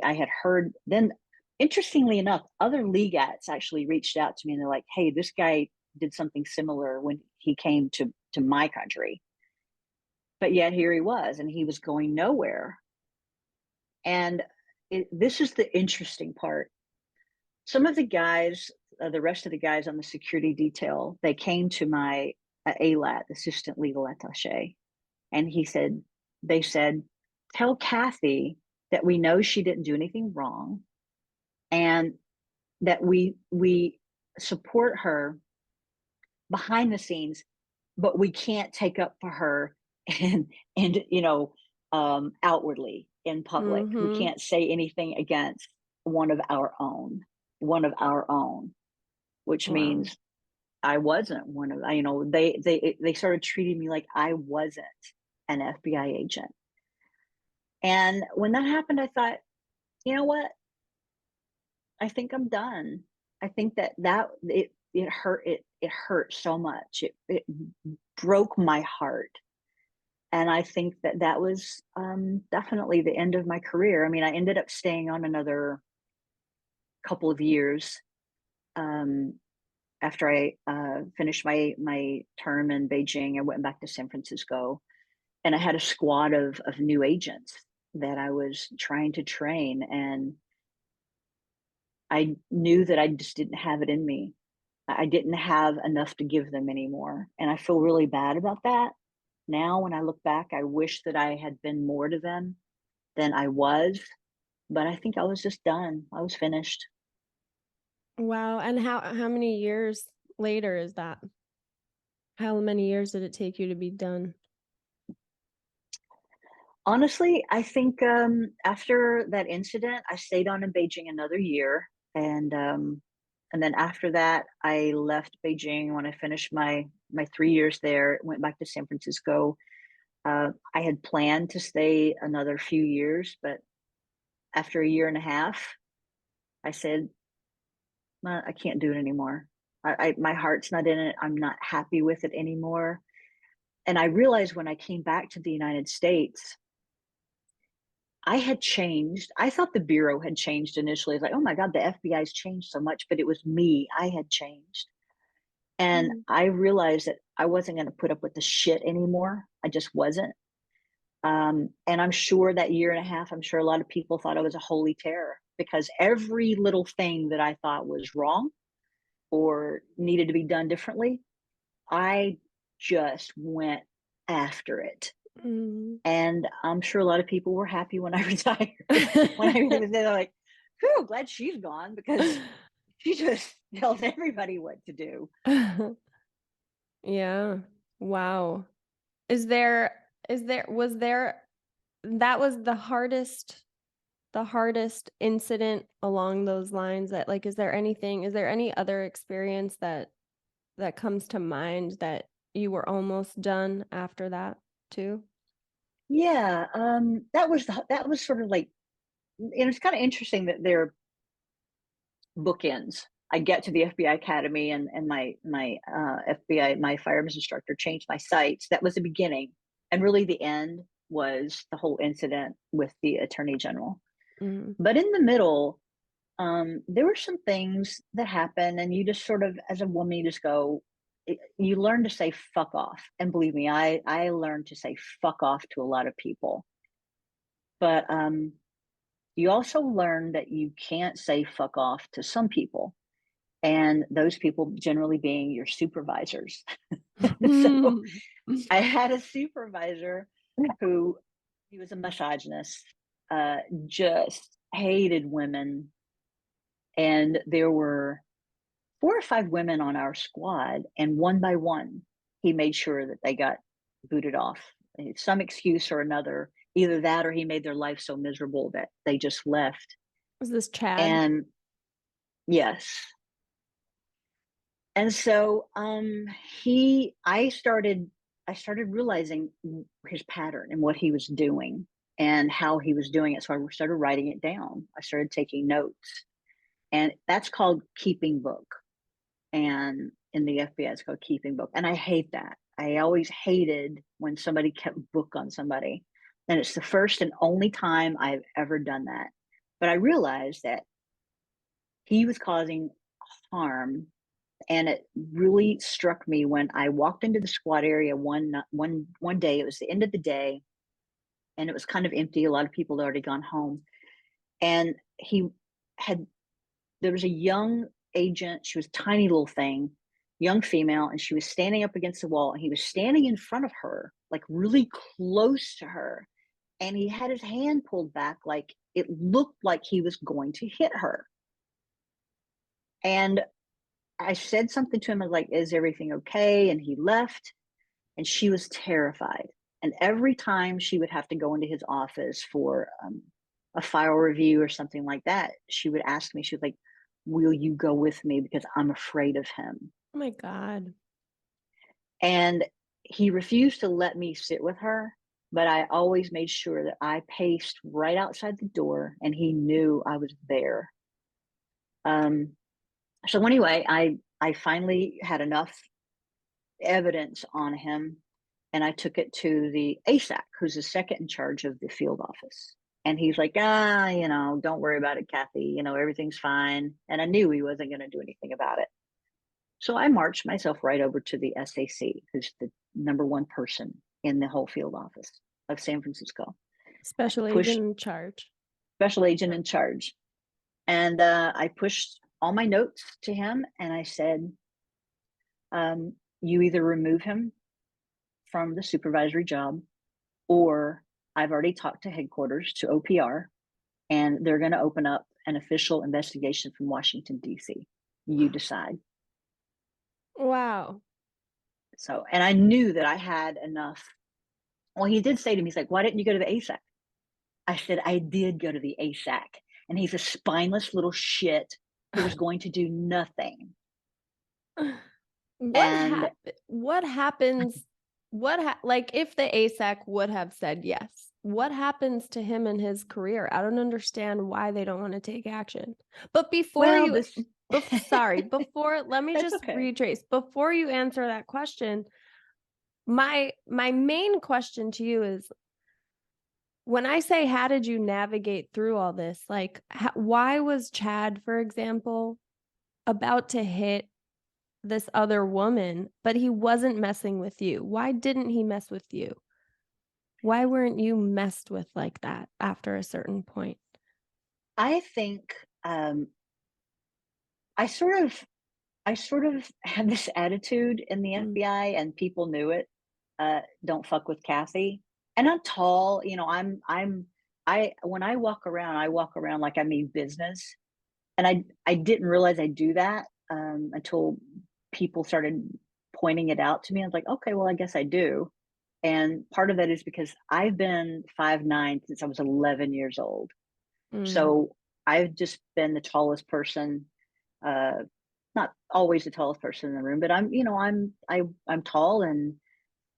I had heard then, interestingly enough, other legats actually reached out to me and they're like, hey, this guy did something similar when he came to my country. But yet here he was, and he was going nowhere. And this is the interesting part. Some of the guys, the rest of the guys on the security detail, they came to my ALAT, Assistant Legal Attaché, and they said, tell Kathy that we know she didn't do anything wrong, and that we support her behind the scenes, but we can't take up for her and outwardly. in public. We Mm-hmm. can't say anything against one of our own, which Wow. means I wasn't one of, they started treating me like I wasn't an FBI agent. And when that happened, I thought, you know what? I think I'm done. I think it hurt so much. It broke my heart. And I think that was definitely the end of my career. I mean, I ended up staying on another couple of years um, after I finished my term in Beijing. I went back to San Francisco, and I had a squad of new agents that I was trying to train, and I knew that I just didn't have it in me. I didn't have enough to give them anymore, and I feel really bad about that. Now, when I look back, I wish that I had been more to them than I was, but I think I was just done. I was finished. Wow. And how many years later is that? How many years did it take you to be done? Honestly, I think after that incident, I stayed on in Beijing another year, and then after that, I left Beijing when I finished my 3 years there. Went back to San Francisco. I had planned to stay another few years, but after a year and a half, I said, I can't do it anymore. My heart's not in it. I'm not happy with it anymore. And I realized when I came back to the United States, I had changed. I thought the Bureau had changed initially. It's like, oh my God, the FBI's changed so much, but it was me. I had changed. And Mm. I realized that I wasn't going to put up with the shit anymore. I just wasn't. And I'm sure that year and a half, I'm sure a lot of people thought I was a holy terror because every little thing that I thought was wrong or needed to be done differently, I just went after it. Mm. And I'm sure a lot of people were happy when I retired. When I was there, they're like, "Whew, glad she's gone because she just tells everybody what to do." Yeah. Wow. Is there was there that was the hardest incident along those lines that like is there any other experience that comes to mind that you were almost done after that too? Yeah, that was sort of like, and it's kind of interesting that they're bookends. I get to the FBI Academy, and my FBI, my firearms instructor changed my sights. That was the beginning, and really the end was the whole incident with the Attorney General. Mm. But in the middle, there were some things that happened, and you just sort of, as a woman, you just go, you learn to say fuck off. And believe me, I learned to say fuck off to a lot of people. But you also learn that you can't say fuck off to some people, and those people generally being your supervisors. So I had a supervisor who, he was a misogynist, just hated women, and there were 4 or 5 women on our squad, and one by one, he made sure that they got booted off. Some excuse or another, either that or he made their life so miserable that they just left. Was this Chad? And yes. And so he I started realizing his pattern and what he was doing and how he was doing it. So I started writing it down. I started taking notes. And that's called keeping book. And in the FBI, it's called keeping book. And I hate that. I always hated when somebody kept book on somebody. And it's the first and only time I've ever done that. But I realized that he was causing harm. And it really struck me when I walked into the squad area one day. It was the end of the day, and it was kind of empty. A lot of people had already gone home. And he had there was a young agent. She was a tiny little thing, young female, and she was standing up against the wall, and he was standing in front of her, like really close to her. And he had his hand pulled back, like it looked like he was going to hit her. And I said something to him, I was like, is everything okay? And he left, and she was terrified. And every time she would have to go into his office for a file review or something like that, she would ask me, she was like, will you go with me? Because I'm afraid of him. Oh my God. And he refused to let me sit with her, but I always made sure that I paced right outside the door and he knew I was there. So anyway, I finally had enough evidence on him, and I took it to the ASAC, who's the second in charge of the field office. And he's like, don't worry about it, Kathy. Everything's fine. And I knew he wasn't going to do anything about it. So I marched myself right over to the SAC, who's the number one person in the whole field office of San Francisco. Special agent in charge. Special agent in charge. And I pushed all my notes to him, and I said, you either remove him from the supervisory job, or I've already talked to headquarters, to OPR, and they're going to open up an official investigation from Washington, D.C. You decide. Wow. So, and I knew that I had enough. Well, he did say to me, he's like, why didn't you go to the ASAC? I said, I did go to the ASAC, and he's a spineless little shit who was going to do nothing. What happens? Like if the ASAC would have said yes, what happens to him in his career? I don't understand why they don't want to take action. But before let me just retrace. Before you answer that question, my main question to you is, when I say, how did you navigate through all this? Like, why was Chad, for example, about to hit this other woman, but he wasn't messing with you? Why didn't he mess with you? Why weren't you messed with like that after a certain point? I think I sort of had this attitude in the FBI, and people knew it. Don't fuck with Kathy. And I'm tall, when I walk around like I mean business. And I didn't realize I do that until people started pointing it out to me. I was like, okay, well, I guess I do. And part of that is because I've been 5'9" since I was 11 years old. So I've just been the tallest person, not always the tallest person in the room, but I'm tall, and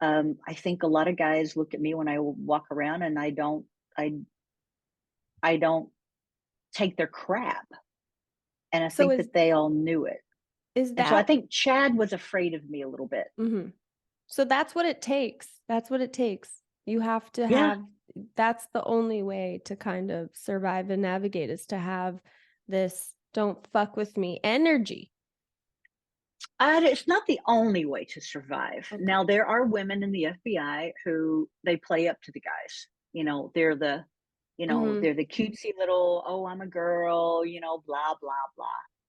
I think a lot of guys look at me when I walk around, and I don't take their crap. And I think that they all knew it. So I think Chad was afraid of me a little bit. So that's what it takes. You have to have, that's the only way to kind of survive and navigate, is to have this don't fuck with me energy. It's not the only way to survive. Okay. Now, there are women in the FBI who they play up to the guys. They're the, they're the cutesy little, oh, I'm a girl, blah, blah, blah.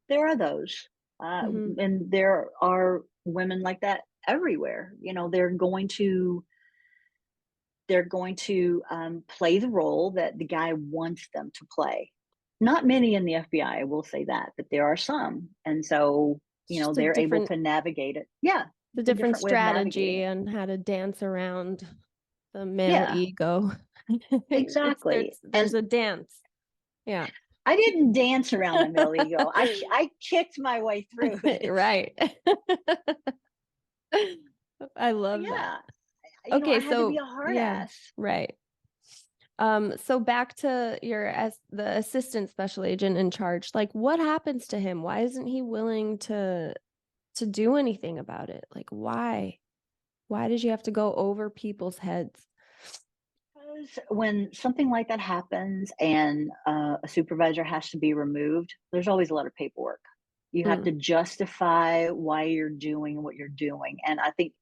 There are those. And there are women like that everywhere. They're going to play the role that the guy wants them to play. Not many in the FBI, I will say that, but there are some. And so, they're able to navigate it. Yeah. The different strategy and how to dance around the male ego. Exactly. There's a dance. Yeah. I didn't dance around the male ego. I kicked my way through it. Right. I love that. Okay, I had to be a hard ass. Right. So back to the assistant special agent in charge. Like, what happens to him? Why isn't he willing to do anything about it? Like, why? Why did you have to go over people's heads? Because when something like that happens and a supervisor has to be removed, there's always a lot of paperwork. You have to justify why you're doing what you're doing. And I think,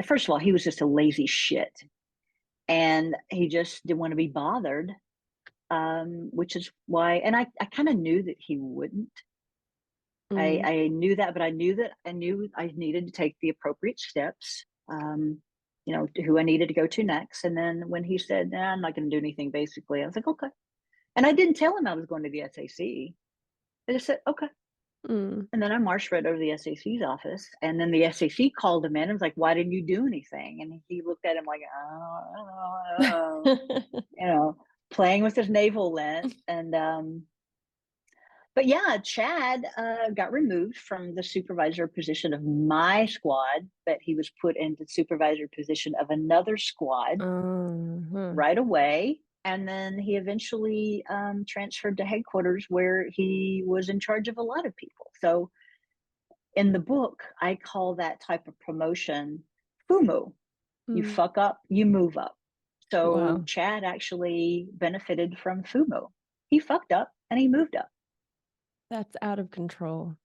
first of all, he was just a lazy shit. And he just didn't want to be bothered, which is why, and I kind of knew that he wouldn't. I knew that, but I knew I needed to take the appropriate steps, who I needed to go to next. And then when he said, nah, I'm not going to do anything, basically, I was like, okay. And I didn't tell him I was going to the SAC. I just said, okay. Mm. And then I marched right over to the SAC's office. And then the SAC called him in and was like, why didn't you do anything? And he looked at him like, oh, you know, playing with his navel lint. And, but yeah, Chad got removed from the supervisor position of my squad, but he was put into supervisor position of another squad Uh-huh. right away. And then he eventually transferred to headquarters where he was in charge of a lot of people. So in the book, I call that type of promotion FUMU. You Mm. fuck up, you move up. So Wow. Chad actually benefited from FUMU. He fucked up and he moved up. That's out of control.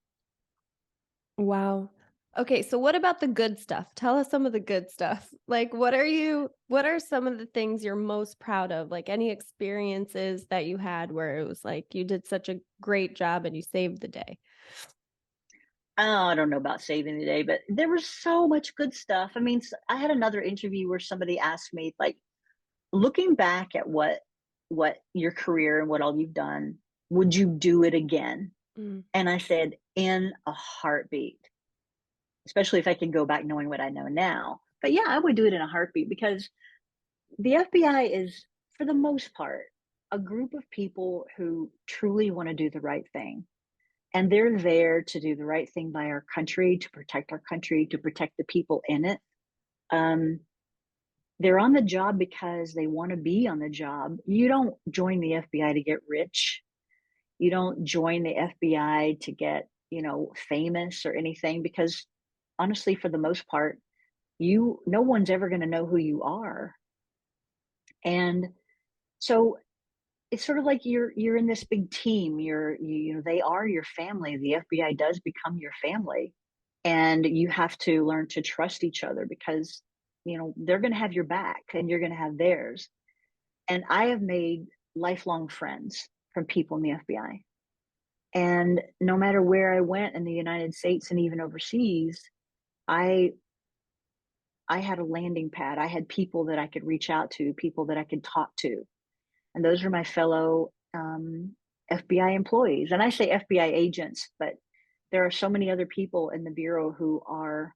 Wow. Okay, so what about the good stuff? Tell us some of the good stuff. Like what are some of the things you're most proud of? Like any experiences that you had where it was like you did such a great job and you saved the day? Oh, I don't know about saving the day, but there was so much good stuff. I mean, I had another interview where somebody asked me, like, looking back at what your career and what all you've done, would you do it again? Mm. And I said, in a heartbeat, especially if I could go back knowing what I know now. But yeah, I would do it in a heartbeat because the FBI is, for the most part, a group of people who truly want to do the right thing. And they're there to do the right thing by our country, to protect our country, to protect the people in it. Um, they're on the job because they want to be on the job. You don't join the FBI to get rich. You don't join the FBI to get, famous or anything, because honestly, for the most part, no one's ever going to know who you are. And so it's sort of like you're in this big team. They are your family. The FBI does become your family, and you have to learn to trust each other because they're going to have your back and you're going to have theirs. And I have made lifelong friends from people in the FBI. And no matter where I went in the United States and even overseas, I I had a landing pad. I had people that I could reach out to, people that I could talk to, and those are my fellow FBI employees. And I say FBI agents, but there are so many other people in the bureau who are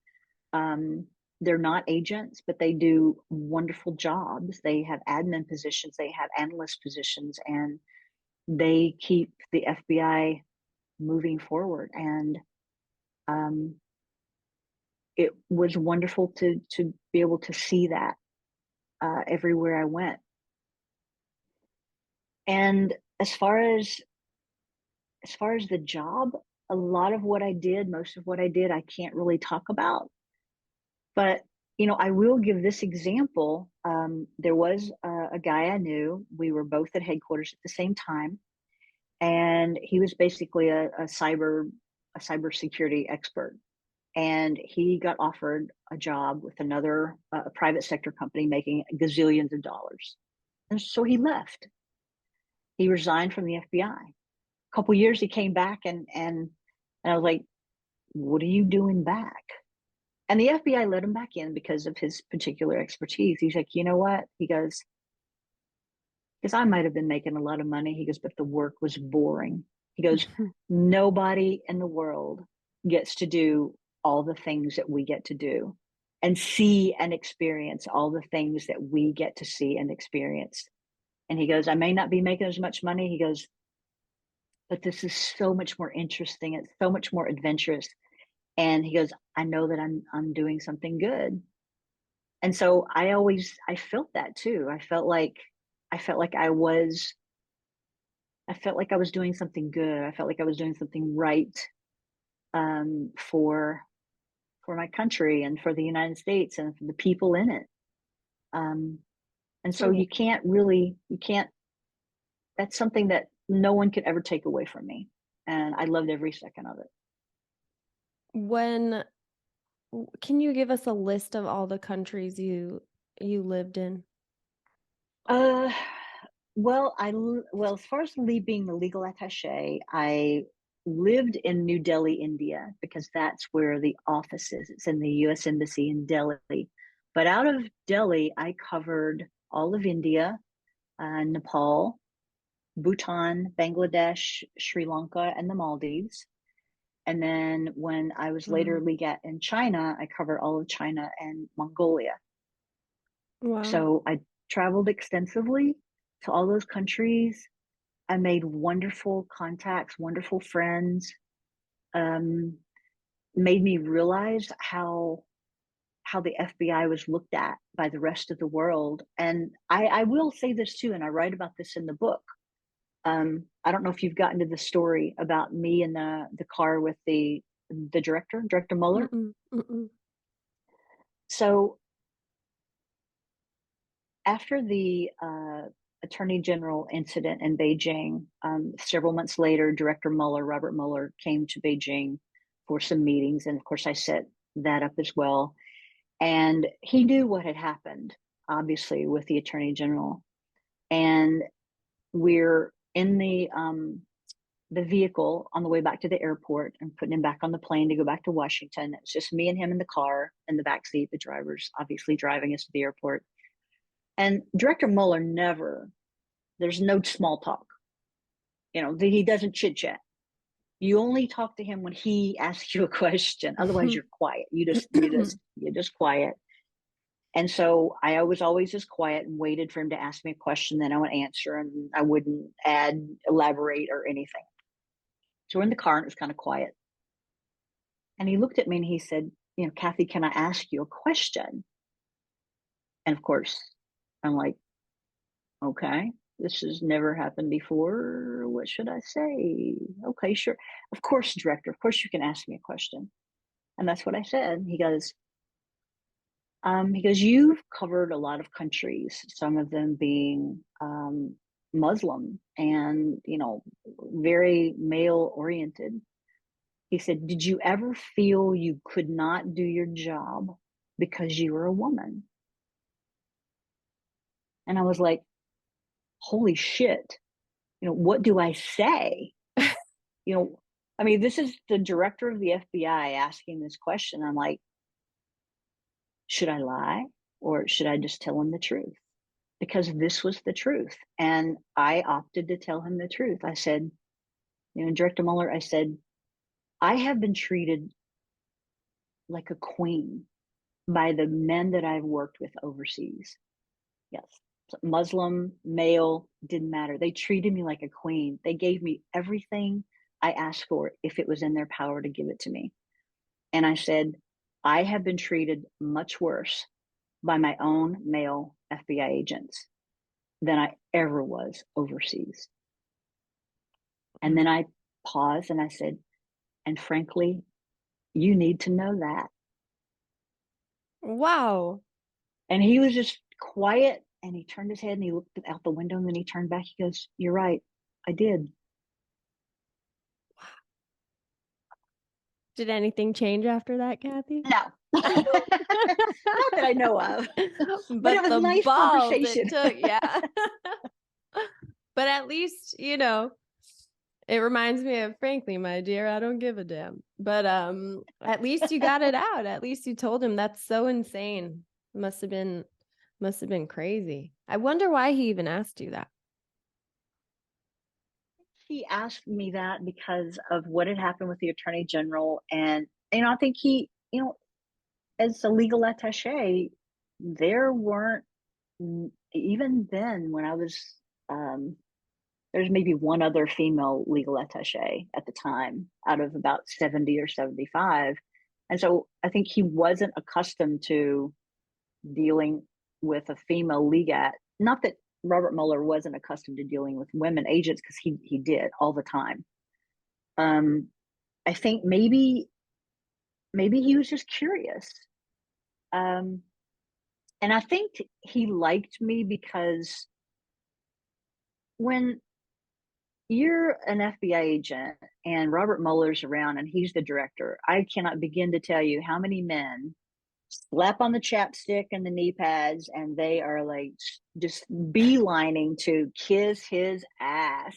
um, they're not agents, but they do wonderful jobs. They have admin positions, they have analyst positions, and they keep the FBI moving forward. And um, it was wonderful to be able to see that everywhere I went. And as far as the job, a lot of what I did, most of what I did, I can't really talk about. But I will give this example. There was a guy I knew. We were both at headquarters at the same time, and he was basically a cybersecurity expert. And he got offered a job with another private sector company making gazillions of dollars, and so he left. He resigned from the FBI. A couple years, he came back, and I was like, "What are you doing back?" And the FBI let him back in because of his particular expertise. He's like, "You know what?" He goes, "Because I might have been making a lot of money." He goes, "But the work was boring." He goes, "Nobody in the world gets to do all the things that we get to do and see and experience all the things that we get to see and experience." And he goes, "I may not be making as much money." He goes, "But this is so much more interesting. It's so much more adventurous." And he goes, "I know that I'm doing something good." And so I felt that too. I felt like I felt like I was doing something good. I felt like I was doing something right for my country and for the United States and for the people in it. Um, and so Mm. you can't. That's something that no one could ever take away from me, and I loved every second of it. When can you give us a list of all the countries you lived in? Uh, well, as far as being the legal attaché, I lived in New Delhi, India, because that's where the office is. It's in the U.S. Embassy in Delhi. But out of Delhi, I covered all of India, Nepal, Bhutan, Bangladesh, Sri Lanka, and the Maldives. And then when I was later legat in China, I covered all of China and Mongolia. Wow. So I traveled extensively to all those countries. I made wonderful contacts, wonderful friends. Made me realize how the FBI was looked at by the rest of the world. And I will say this too, and I write about this in the book. I don't know if you've gotten to the story about me in the car with the director Mueller. So after the Attorney General incident in Beijing, several months later, Director Mueller, Robert Mueller, came to Beijing for some meetings. And of course, I set that up as well. And he knew what had happened, obviously, with the Attorney General. And we're in the vehicle on the way back to the airport and putting him back on the plane to go back to Washington. It's just me and him in the car, in the backseat, the driver's obviously driving us to the airport. And Director Mueller there's no small talk. He doesn't chit chat. You only talk to him when he asks you a question. Otherwise, you're quiet. You're just quiet. And so I was always just quiet and waited for him to ask me a question. Then I would answer, and I wouldn't elaborate or anything. So we're in the car, and it was kind of quiet. And he looked at me and he said, Kathy, can I ask you a question? And of course, I'm like, okay, this has never happened before. What should I say? Okay, sure. Of course, Director, of course you can ask me a question. And that's what I said. He goes, you've covered a lot of countries, some of them being Muslim and, very male oriented. He said, did you ever feel you could not do your job because you were a woman? And I was like, holy shit, what do I say? This is the director of the FBI asking this question. I'm like, should I lie or should I just tell him the truth? Because this was the truth. And I opted to tell him the truth. I said, Director Mueller, I said, I have been treated like a queen by the men that I've worked with overseas. Yes. Muslim, male, didn't matter. They treated me like a queen. They gave me everything I asked for if it was in their power to give it to me. And I said, I have been treated much worse by my own male FBI agents than I ever was overseas. And then I paused and I said, and frankly, you need to know that. Wow. And he was just quiet, and he turned his head and he looked out the window, and then he turned back. He goes, you're right, I did. Did anything change after that, Kathy? No. Not that I know of. But it was a nice conversation. It took, yeah. But at least, it reminds me of, frankly, my dear, I don't give a damn. But at least you got it out. At least you told him. That's so insane. Must have been crazy. I wonder why he even asked you that. He asked me that because of what had happened with the Attorney General. And I think he, as a legal attaché, there weren't, even then when I was, there's maybe one other female legal attaché at the time out of about 70 or 75. And so I think he wasn't accustomed to dealing with a female legat. Not that Robert Mueller wasn't accustomed to dealing with women agents, because he did all the time. I think maybe he was just curious. And I think he liked me because when you're an FBI agent and Robert Mueller's around and he's the director, I cannot begin to tell you how many men slap on the chapstick and the knee pads, and they are like just beelining to kiss his ass.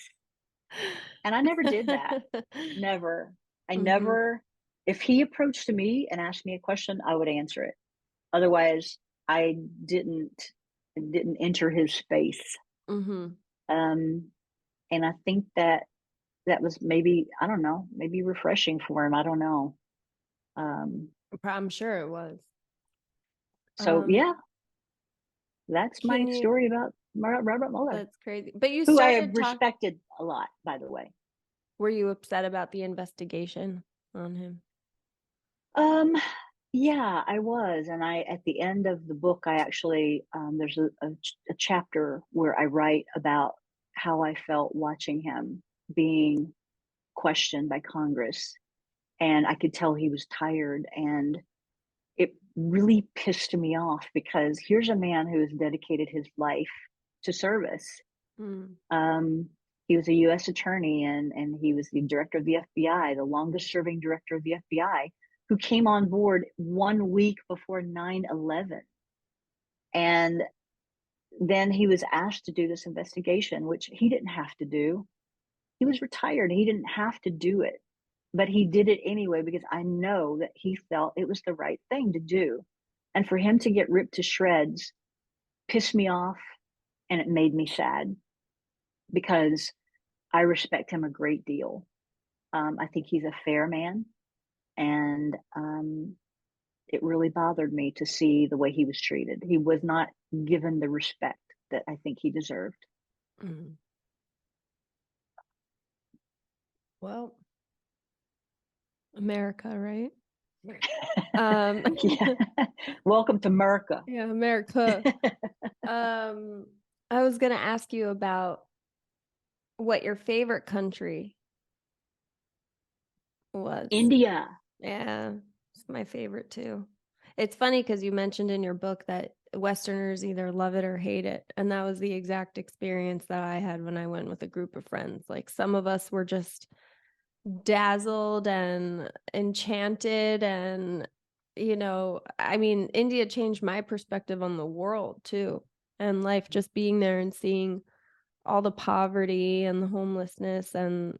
And I never did that. Never. I never. If he approached me and asked me a question, I would answer it. Otherwise, I didn't enter his space. And I think that that was maybe, I don't know, maybe refreshing for him. I don't know. Um, I'm sure it was. so yeah, that's my Can you, story about Robert Mueller, that's crazy. But you who I have started talking, respected a lot, by the way. were you upset about the investigation on him? Yeah, I was. And at the end of the book, I actually, there's a chapter where I write about how I felt watching him being questioned by Congress. And I could tell he was tired. And it really pissed me off because here's a man who has dedicated his life to service. Mm. He was a U.S. attorney and he was the director of the FBI, the longest serving director of the FBI, who came on board 1 week before 9/11. And then he was asked to do this investigation, which he didn't have to do. He was retired. He didn't have to do it, but he did it anyway because I know that he felt it was the right thing to do. And for him to get ripped to shreds pissed me off and it made me sad because I respect him a great deal. I think he's a fair man. And it really bothered me to see the way he was treated. He was not given the respect that I think he deserved. Mm. Well, America, right? Yeah. Welcome to America. Yeah, America. I was gonna ask you about what your favorite country was. India. Yeah, it's my favorite too. It's funny because you mentioned in your book that Westerners either love it or hate it. And that was the exact experience that I had when I went with a group of friends. Like some of us were just dazzled and enchanted. And, I mean, India changed my perspective on the world too. And life, just being there and seeing all the poverty and the homelessness and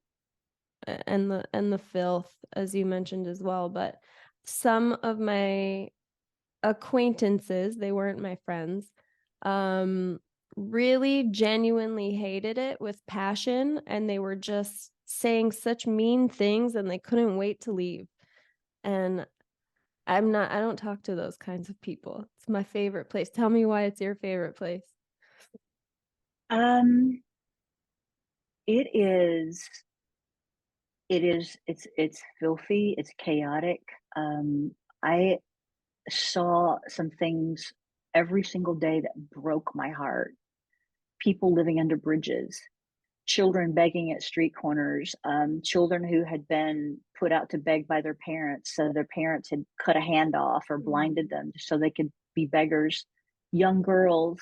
the filth, as you mentioned as well. But some of my acquaintances, they weren't my friends, really genuinely hated it with passion, and they were just saying such mean things and they couldn't wait to leave. And I don't talk to those kinds of people. It's my favorite place. Tell me why it's your favorite place. Um, it is, it's filthy, it's chaotic. I saw some things every single day that broke my heart. People living under bridges, children begging at street corners, children who had been put out to beg by their parents. So their parents had cut a hand off or blinded them so they could be beggars. Young girls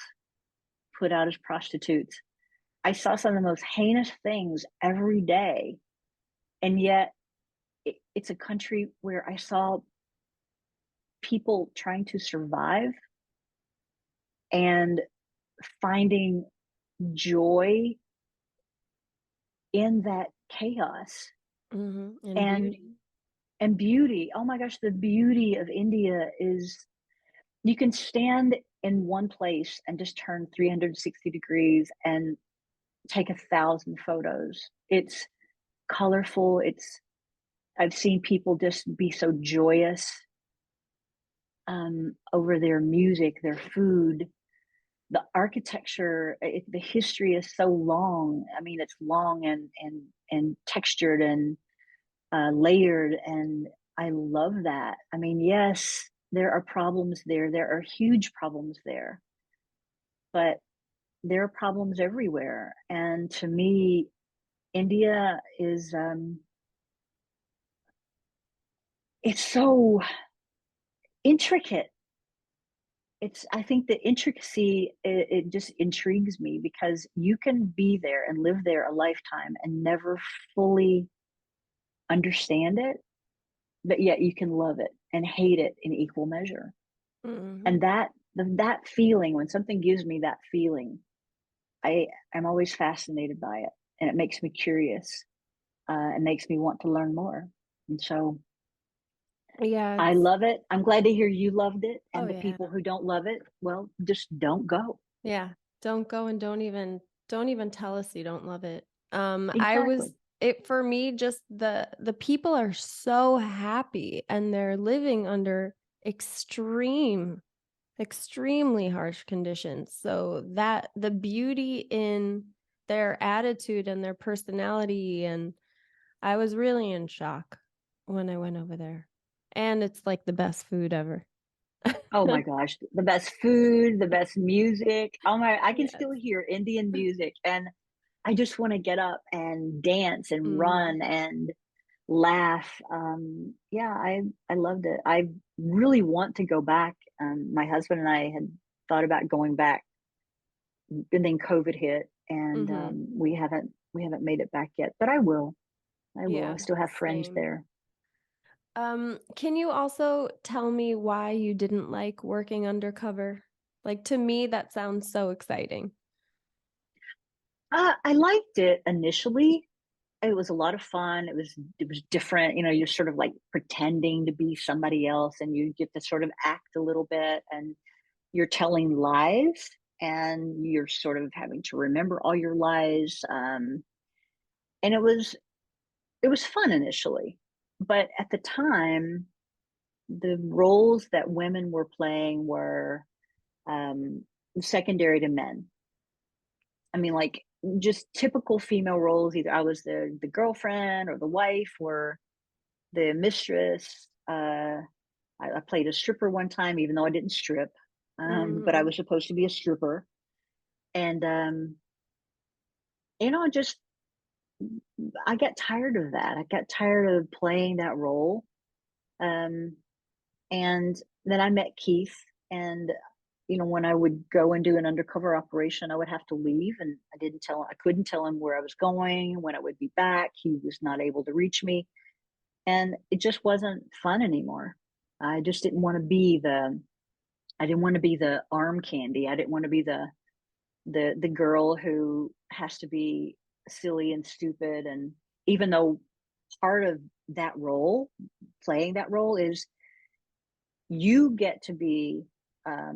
put out as prostitutes. I saw some of the most heinous things every day. And yet it's a country where I saw people trying to survive and finding joy in that chaos. Mm-hmm. And Beauty. And beauty. Oh my gosh, the beauty of India is you can stand in one place and just turn 360 degrees and take 1,000 photos. It's colorful. I've seen people just be so joyous over their music, their food, the architecture. The history is so long. I mean, it's long and textured and layered, and I love that. I mean, yes, there are problems there. There are huge problems there, but there are problems everywhere. And to me, India is it's so intricate. I think the intricacy, it just intrigues me because you can be there and live there a lifetime and never fully understand it, but yet you can love it and hate it in equal measure. Mm-hmm. And that feeling, when something gives me that feeling, I'm always fascinated by it, and it makes me curious. It makes me want to learn more, and so Yeah. I love it. I'm glad to hear you loved it, and Oh, the yeah. people who don't love it, well, just don't go. Yeah. Don't go, and don't even tell us you don't love it. Exactly. it for me, just the people are so happy and they're living under extremely harsh conditions. So that the beauty in their attitude and their personality, and I was really in shock when I went over there. And it's like the best food ever. Oh my gosh, the best food, the best music. Oh my, I can Yes. still hear Indian music and I just want to get up and dance and Mhm. run and laugh. Yeah, I loved it. I really want to go back. My husband and I had thought about going back, and then COVID hit, and Mhm. we haven't made it back yet. But I will. I will. I Yeah, still have friends same. there. Can you also tell me why you didn't like working undercover? Like, to me, that sounds so exciting. I liked it initially. It was a lot of fun. It was different. You're sort of like pretending to be somebody else, and you get to sort of act a little bit, and you're telling lies, and you're sort of having to remember all your lies. And it was fun initially, but at the time, the roles that women were playing were um, secondary to men. I mean, like just typical female roles. Either I was the girlfriend or the wife or the mistress. I played a stripper one time, even though I didn't strip, but I Hmm. was supposed to be a stripper. And just I got tired of that. I got tired of playing that role. Um, and then I met Keith, and when I would go and do an undercover operation, I would have to leave, and I couldn't tell him where I was going, when I would be back. He was not able to reach me, and it just wasn't fun anymore. I just didn't want to be I didn't want to be the arm candy. I didn't want to be the girl who has to be silly and stupid. And even though part of that role, playing that role, is you get to be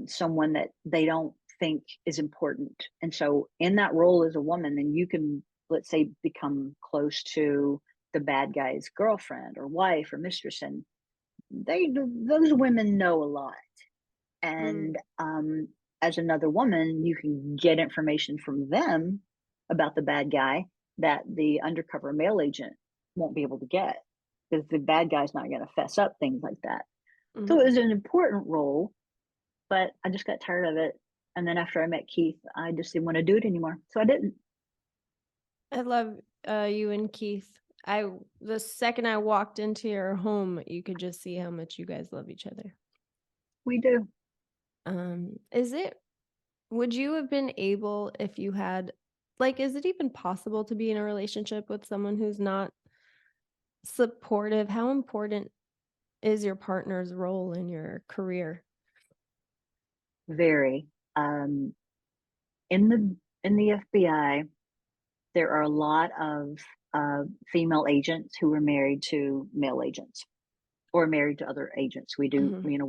someone that they don't think is important. And so, in that role as a woman, then you can, let's say, become close to the bad guy's girlfriend or wife or mistress, and those women know a lot. Mm. And as another woman, you can get information from them about the bad guy that the undercover male agent won't be able to get, because the bad guy's not going to fess up things like that. So it Mhm. was an important role, but I just got tired of it. And then after I met Keith, I just didn't want to do it anymore. So I didn't. I love you and Keith. The second I walked into your home, you could just see how much you guys love each other. We do. Is it, would you have been able if you had, like, is it even possible to be in a relationship with someone who's not supportive? How important is your partner's role in your career? Very. Um, in the FBI, there are a lot of female agents who are married to male agents or married to other agents. We do, Mhm.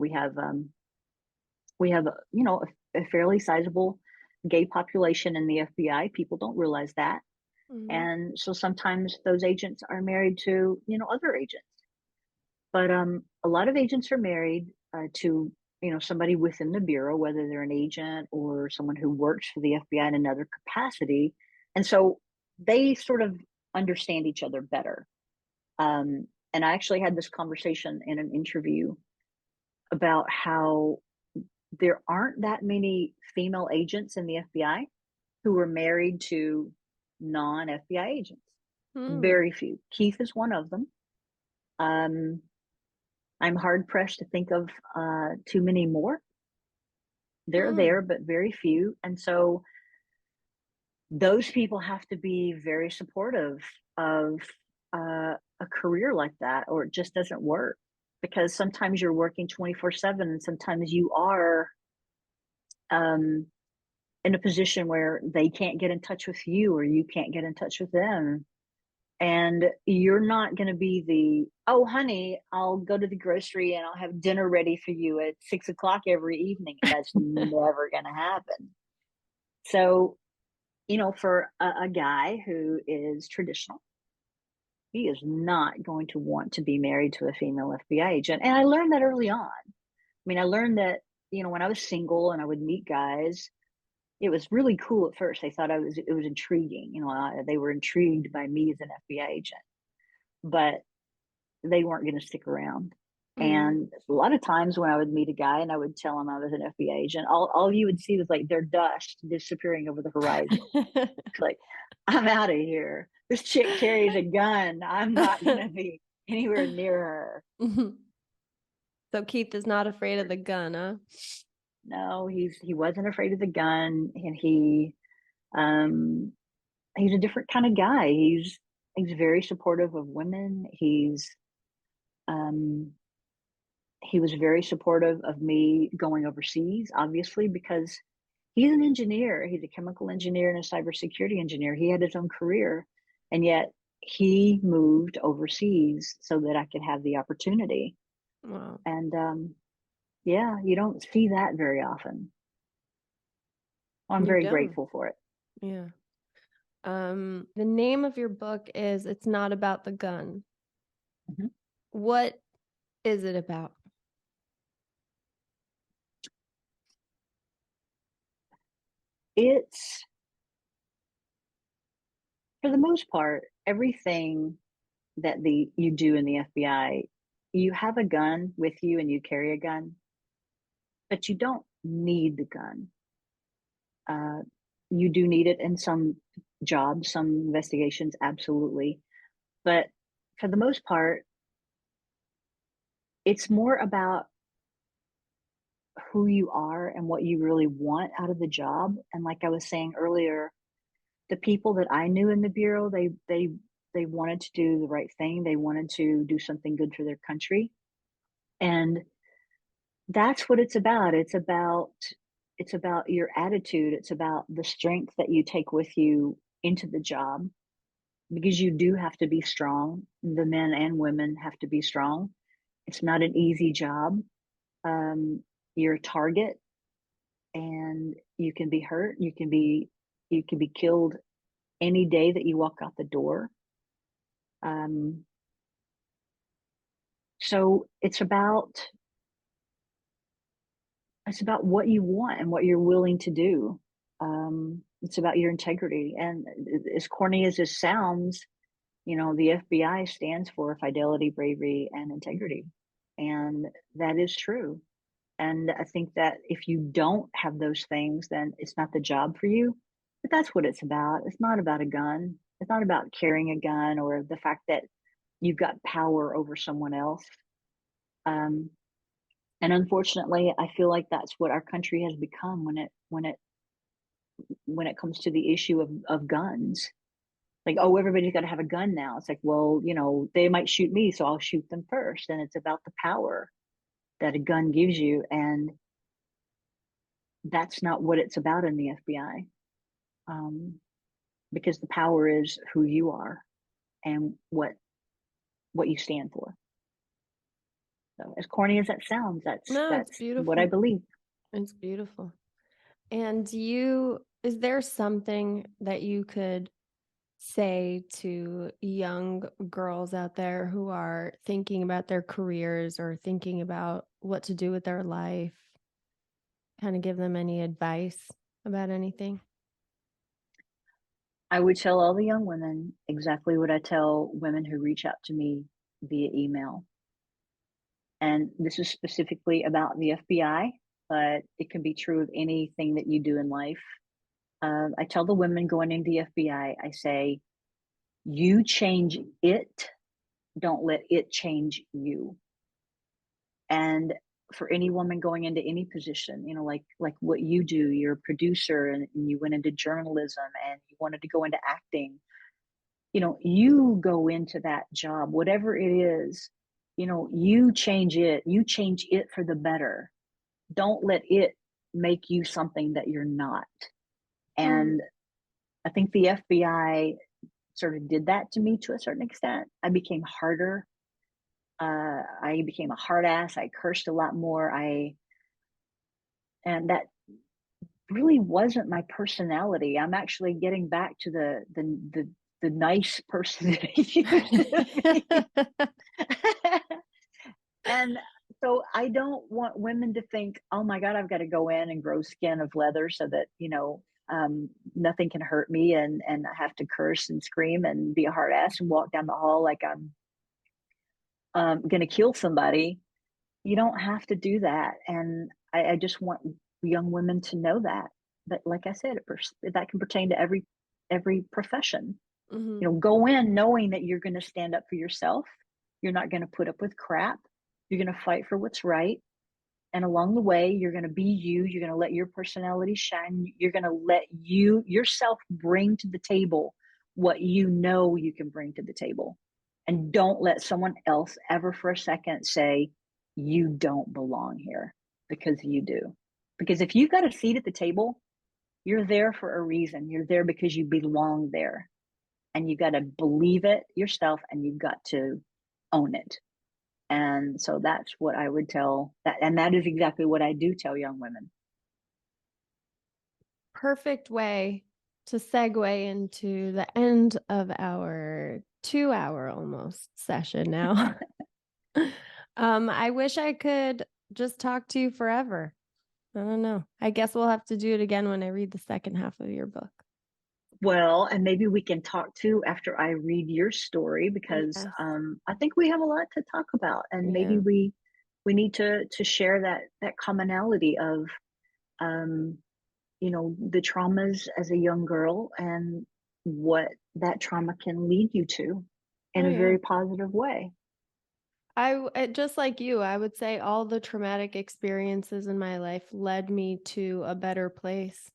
we have a fairly sizable gay population in the FBI. People don't realize that, Mhm. and so sometimes those agents are married to other agents. But a lot of agents are married to somebody within the bureau, whether they're an agent or someone who works for the FBI in another capacity, and so they sort of understand each other better. And I actually had this conversation in an interview about how there aren't that many female agents in the FBI who are married to non FBI agents. Hmm. Very few. Keith is one of them. Um, I'm hard pressed to think of too many more. They're Hmm. there, but very few. And so those people have to be very supportive of a career like that, or it just doesn't work. Because sometimes you're working 24/7, and sometimes you are um, in a position where they can't get in touch with you, or you can't get in touch with them. And you're not going to be oh, honey, I'll go to the grocery and I'll have dinner ready for you at 6 o'clock every evening. That's never going to happen. So, for a guy who is traditional, he is not going to want to be married to a female FBI agent. And I learned that early on. I mean, I learned that, when I was single and I would meet guys, it was really cool at first. They thought it was intriguing. They were intrigued by me as an FBI agent, but they weren't going to stick around. And a lot of times when I would meet a guy and I would tell him I was an FBI agent, all you would see was like their dust disappearing over the horizon. It's like, I'm out of here. This chick carries a gun. I'm not going to be anywhere near her. So Keith is not afraid of the gun, huh? No, he wasn't afraid of the gun, and he's a different kind of guy. He's very supportive of women. He was very supportive of me going overseas, obviously, because he's an engineer. He's a chemical engineer and a cybersecurity engineer. He had his own career, and yet he moved overseas so that I could have the opportunity. Wow. And yeah, you don't see that very often. I'm very grateful for it. Yeah. The name of your book is It's Not About the Gun. Mm-hmm. What is it about? It's, for the most part, everything that you do in the FBI, you have a gun with you and you carry a gun, but you don't need the gun. You do need it in some jobs, some investigations, absolutely. But for the most part, it's more about who you are and what you really want out of the job. And like I was saying earlier, the people that I knew in the Bureau, they wanted to do the right thing. They wanted to do something good for their country. And that's what it's about. It's about your attitude. It's about the strength that you take with you into the job, because you do have to be strong. The men and women have to be strong. It's not an easy job. You're a target, and you can be hurt. You can be killed any day that you walk out the door. So it's about what you want and what you're willing to do. It's about your integrity. And as corny as this sounds, the FBI stands for fidelity, bravery, and integrity. And that is true. And I think that if you don't have those things, then it's not the job for you. But that's what it's about. It's not about a gun. It's not about carrying a gun or the fact that you've got power over someone else. And unfortunately, I feel like that's what our country has become when it comes to the issue of guns. Like, oh, everybody's got to have a gun now. It's like, well, they might shoot me, so I'll shoot them first. And it's about the power that a gun gives you. And that's not what it's about in the FBI. Because the power is who you are and what you stand for. So as corny as that sounds, that's beautiful. what I believe. It's beautiful. And is there something that you could say to young girls out there who are thinking about their careers or thinking about what to do with their life? Kind of give them any advice about anything? I would tell all the young women exactly what I tell women who reach out to me via email. And this is specifically about the FBI, but it can be true of anything that you do in life. I tell the women going into the FBI, I say, you change it, don't let it change you. And for any woman going into any position, like what you do, you're a producer and you went into journalism and you wanted to go into acting, you go into that job, whatever it is, you change it for the better. Don't let it make you something that you're not. And I think the FBI sort of did that to me to a certain extent. I became harder. I became a hard ass. I cursed a lot more. And that really wasn't my personality. I'm actually getting back to the the nice person that he used to be. And so I don't want women to think, oh my God, I've got to go in and grow skin of leather so that, nothing can hurt me, and I have to curse and scream and be a hard ass and walk down the hall like I'm going to kill somebody. You don't have to do that. And I just want young women to know that. But like I said, that can pertain to every profession. Mhm. Go in knowing that you're going to stand up for yourself. You're not going to put up with crap. You're going to fight for what's right. And along the way, you're going to be you. You're going to let your personality shine. You're going to let yourself bring to the table what you know you can bring to the table. And don't let someone else ever for a second say, you don't belong here, because you do. Because if you've got a seat at the table, you're there for a reason. You're there because you belong there. And you got to believe it yourself, and you've got to own it. And so that's what I would tell that. And that is exactly what I do tell young women. Perfect way to segue into the end of our 2-hour almost session now. I wish I could just talk to you forever. I don't know. I guess we'll have to do it again when I read the second half of your book. Well, and maybe we can talk too after I read your story, because Yes. I think we have a lot to talk about, and maybe Yeah. we need to share that commonality of the traumas as a young girl, and what that trauma can lead you to in Oh, a yeah. very positive way. Just like you, I would say all the traumatic experiences in my life led me to a better place.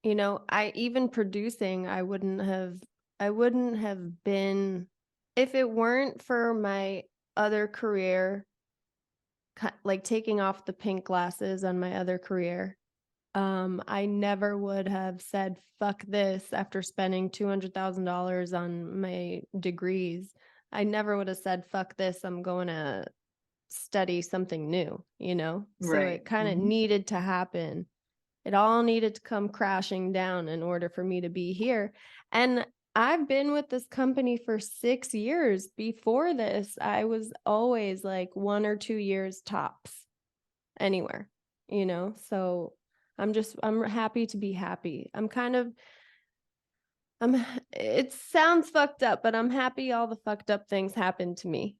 I even producing, I wouldn't have been, if it weren't for my other career, like taking off the pink glasses on my other career. I never would have said fuck this after spending $200,000 on my degrees. I never would have said fuck this, I'm going to study something new, So Right. it kind of needed to happen. It all needed to come crashing down in order for me to be here. And I've been with this company for 6 years. Before this, I was always like 1 or 2 years tops anywhere, So I'm happy to be happy. It sounds fucked up, but I'm happy all the fucked up things happened to me.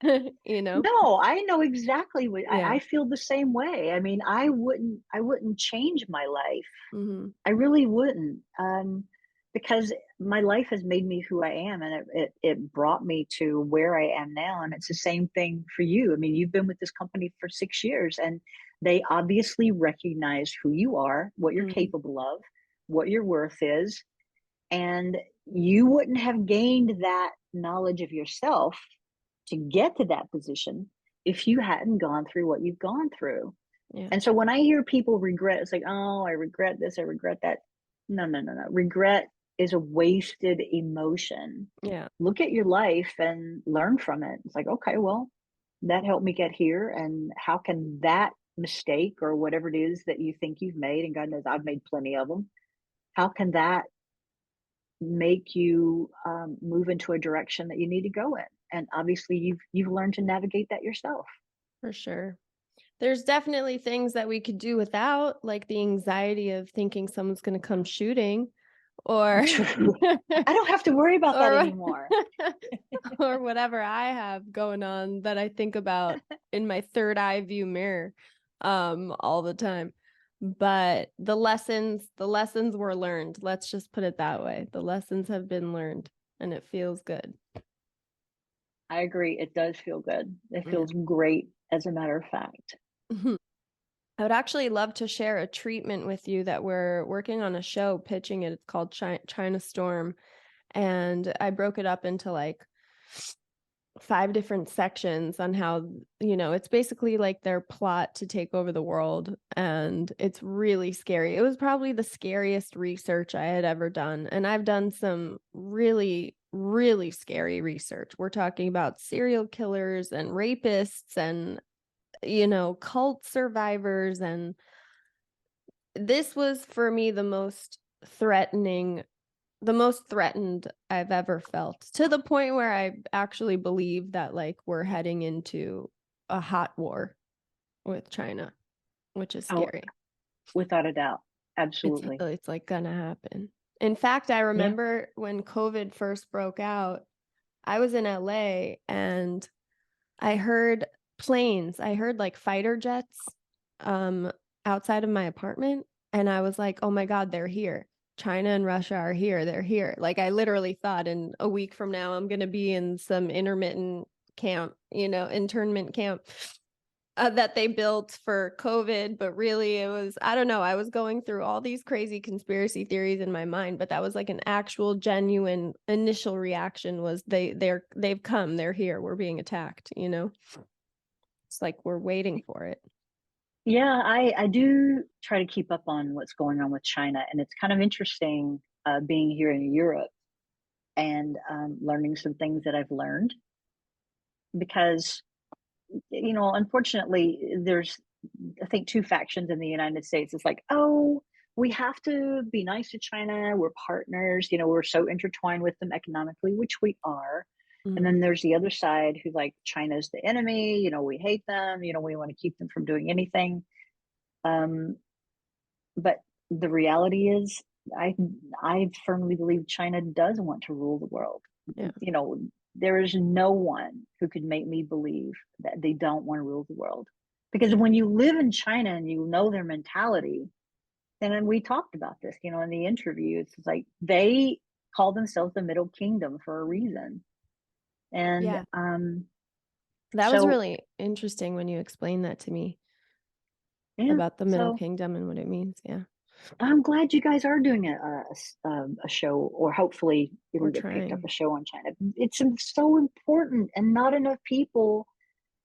No, I know exactly what Yeah. I feel the same way. I mean, I wouldn't change my life. Mm-hmm. I really wouldn't. Because my life has made me who I am, and it brought me to where I am now. And it's the same thing for you. I mean, you've been with this company for 6 years, and they obviously recognize who you are, what you're Mm-hmm. capable of, what your worth is. And you wouldn't have gained that knowledge of yourself to get to that position if you hadn't gone through what you've gone through. Yeah. And so when I hear people regret, it's like, oh, I regret this, I regret that. No, no, no, no. Regret is a wasted emotion. Yeah. Look at your life and learn from it. It's like, okay, well, that helped me get here. And how can that mistake, or whatever it is that you think you've made, and God knows I've made plenty of them, how can that make you move into a direction that you need to go in? And obviously you've learned to navigate that yourself. For sure. There's definitely things that we could do without, like the anxiety of thinking someone's going to come shooting, or True. I don't have to worry about that or anymore. or whatever I have going on that I think about in my third eye view mirror all the time. But the lessons were learned. Let's just put it that way. The lessons have been learned, and it feels good. I agree. It does feel good. It Yeah. feels great, as a matter of fact. I would actually love to share a treatment with you that we're working on a show, pitching it. It's called China Storm. And I broke it up into like 5 different sections on how, it's basically like their plot to take over the world. And it's really scary. It was probably the scariest research I had ever done. And I've done some really, really scary research. We're talking about serial killers and rapists and, cult survivors. And this was for me the most threatening the most threatened I've ever felt, to the point where I actually believe that like we're heading into a hot war with China, which is Oh, scary. without a doubt. Absolutely. It's like gonna happen. In fact, I remember when COVID first broke out, I was in LA and I heard planes. I heard like fighter jets outside of my apartment, and I was like, "Oh my God, they're here. China and Russia are here. They're here." Like I literally thought in a week from now I'm going to be in some internment camp that they built for COVID, but really it was, I don't know, I was going through all these crazy conspiracy theories in my mind, but that was like an actual genuine initial reaction was they've come, they're here, we're being attacked, you know? It's like we're waiting for it. Yeah, I do try to keep up on what's going on with China, and it's kind of interesting being here in Europe and learning some things that I've learned because, unfortunately, there's, I think, two factions in the United States. It's like, oh, we have to be nice to China. We're partners. We're so intertwined with them economically, which we are. And then there's the other side who's like, China's the enemy. We hate them. We want to keep them from doing anything. But the reality is, I firmly believe China does want to rule the world. Yeah. There is no one who could make me believe that they don't want to rule the world. Because when you live in China and you know their mentality, and we talked about this, in the interview, it's like they call themselves the Middle Kingdom for a reason. And yeah. That was really interesting when you explained that to me about the Middle Kingdom and what it means. Yeah. I'm glad you guys are doing a show, or hopefully it'll get picked up, a show on China. It's so important, and not enough people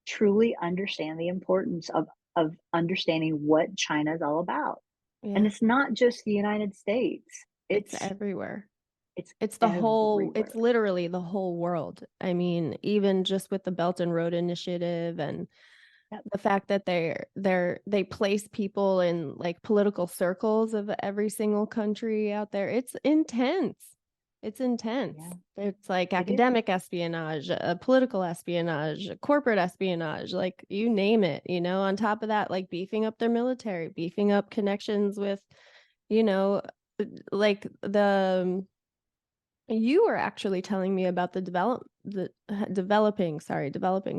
truly understand the importance of understanding what China is all about. Yeah. And it's not just the United States. It's everywhere. It's the everywhere. whole, it's literally the whole world. I mean, even just with the Belt and Road Initiative and the fact that they place people in like political circles of every single country out there. It's intense. It's intense. Yeah. It's like academic espionage, political espionage, corporate espionage, like you name it, on top of that, like beefing up their military, beefing up connections with, like you were actually telling me about the developing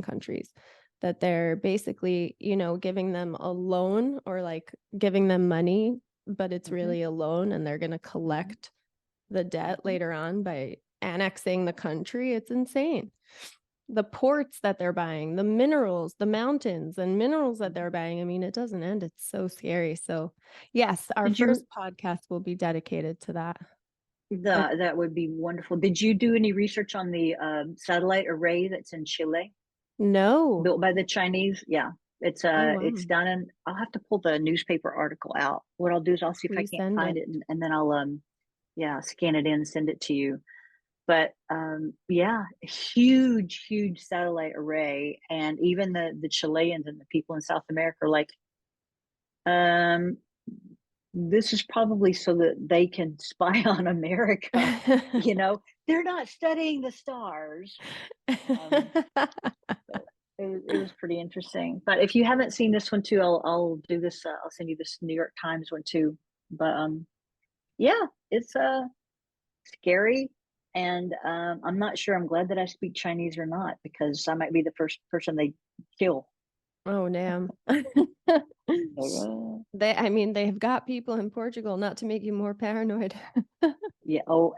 countries, that they're basically, giving them a loan or like giving them money, but it's really a loan, and they're going to collect the debt later on by annexing the country. It's insane. The ports that they're buying, the minerals, the mountains and minerals that they're buying. I mean, it doesn't end. It's so scary. So yes, our first podcast will be dedicated to that. That would be wonderful. Did you do any research on the satellite array that's in Chile? No. Built by the Chinese? Yeah. It's it's down in, I'll have to pull the newspaper article out. What I'll do is I'll see if I can't find it, and then I'll scan it in, send it to you. But huge satellite array. And even the Chileans and the people in South America are like, this is probably so that they can spy on America. They're not studying the stars. It was pretty interesting. But if you haven't seen this one too, I'll do this. I'll send you this New York Times one too. But it's scary, and I'm not sure. I'm glad that I speak Chinese or not, because I might be the first person they kill. Oh damn. They've got people in Portugal, not to make you more paranoid. Yeah. Oh,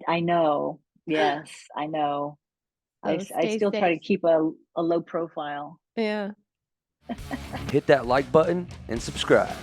I know. Yes, I know. So I still try to keep a low profile. Yeah. Hit that like button and subscribe.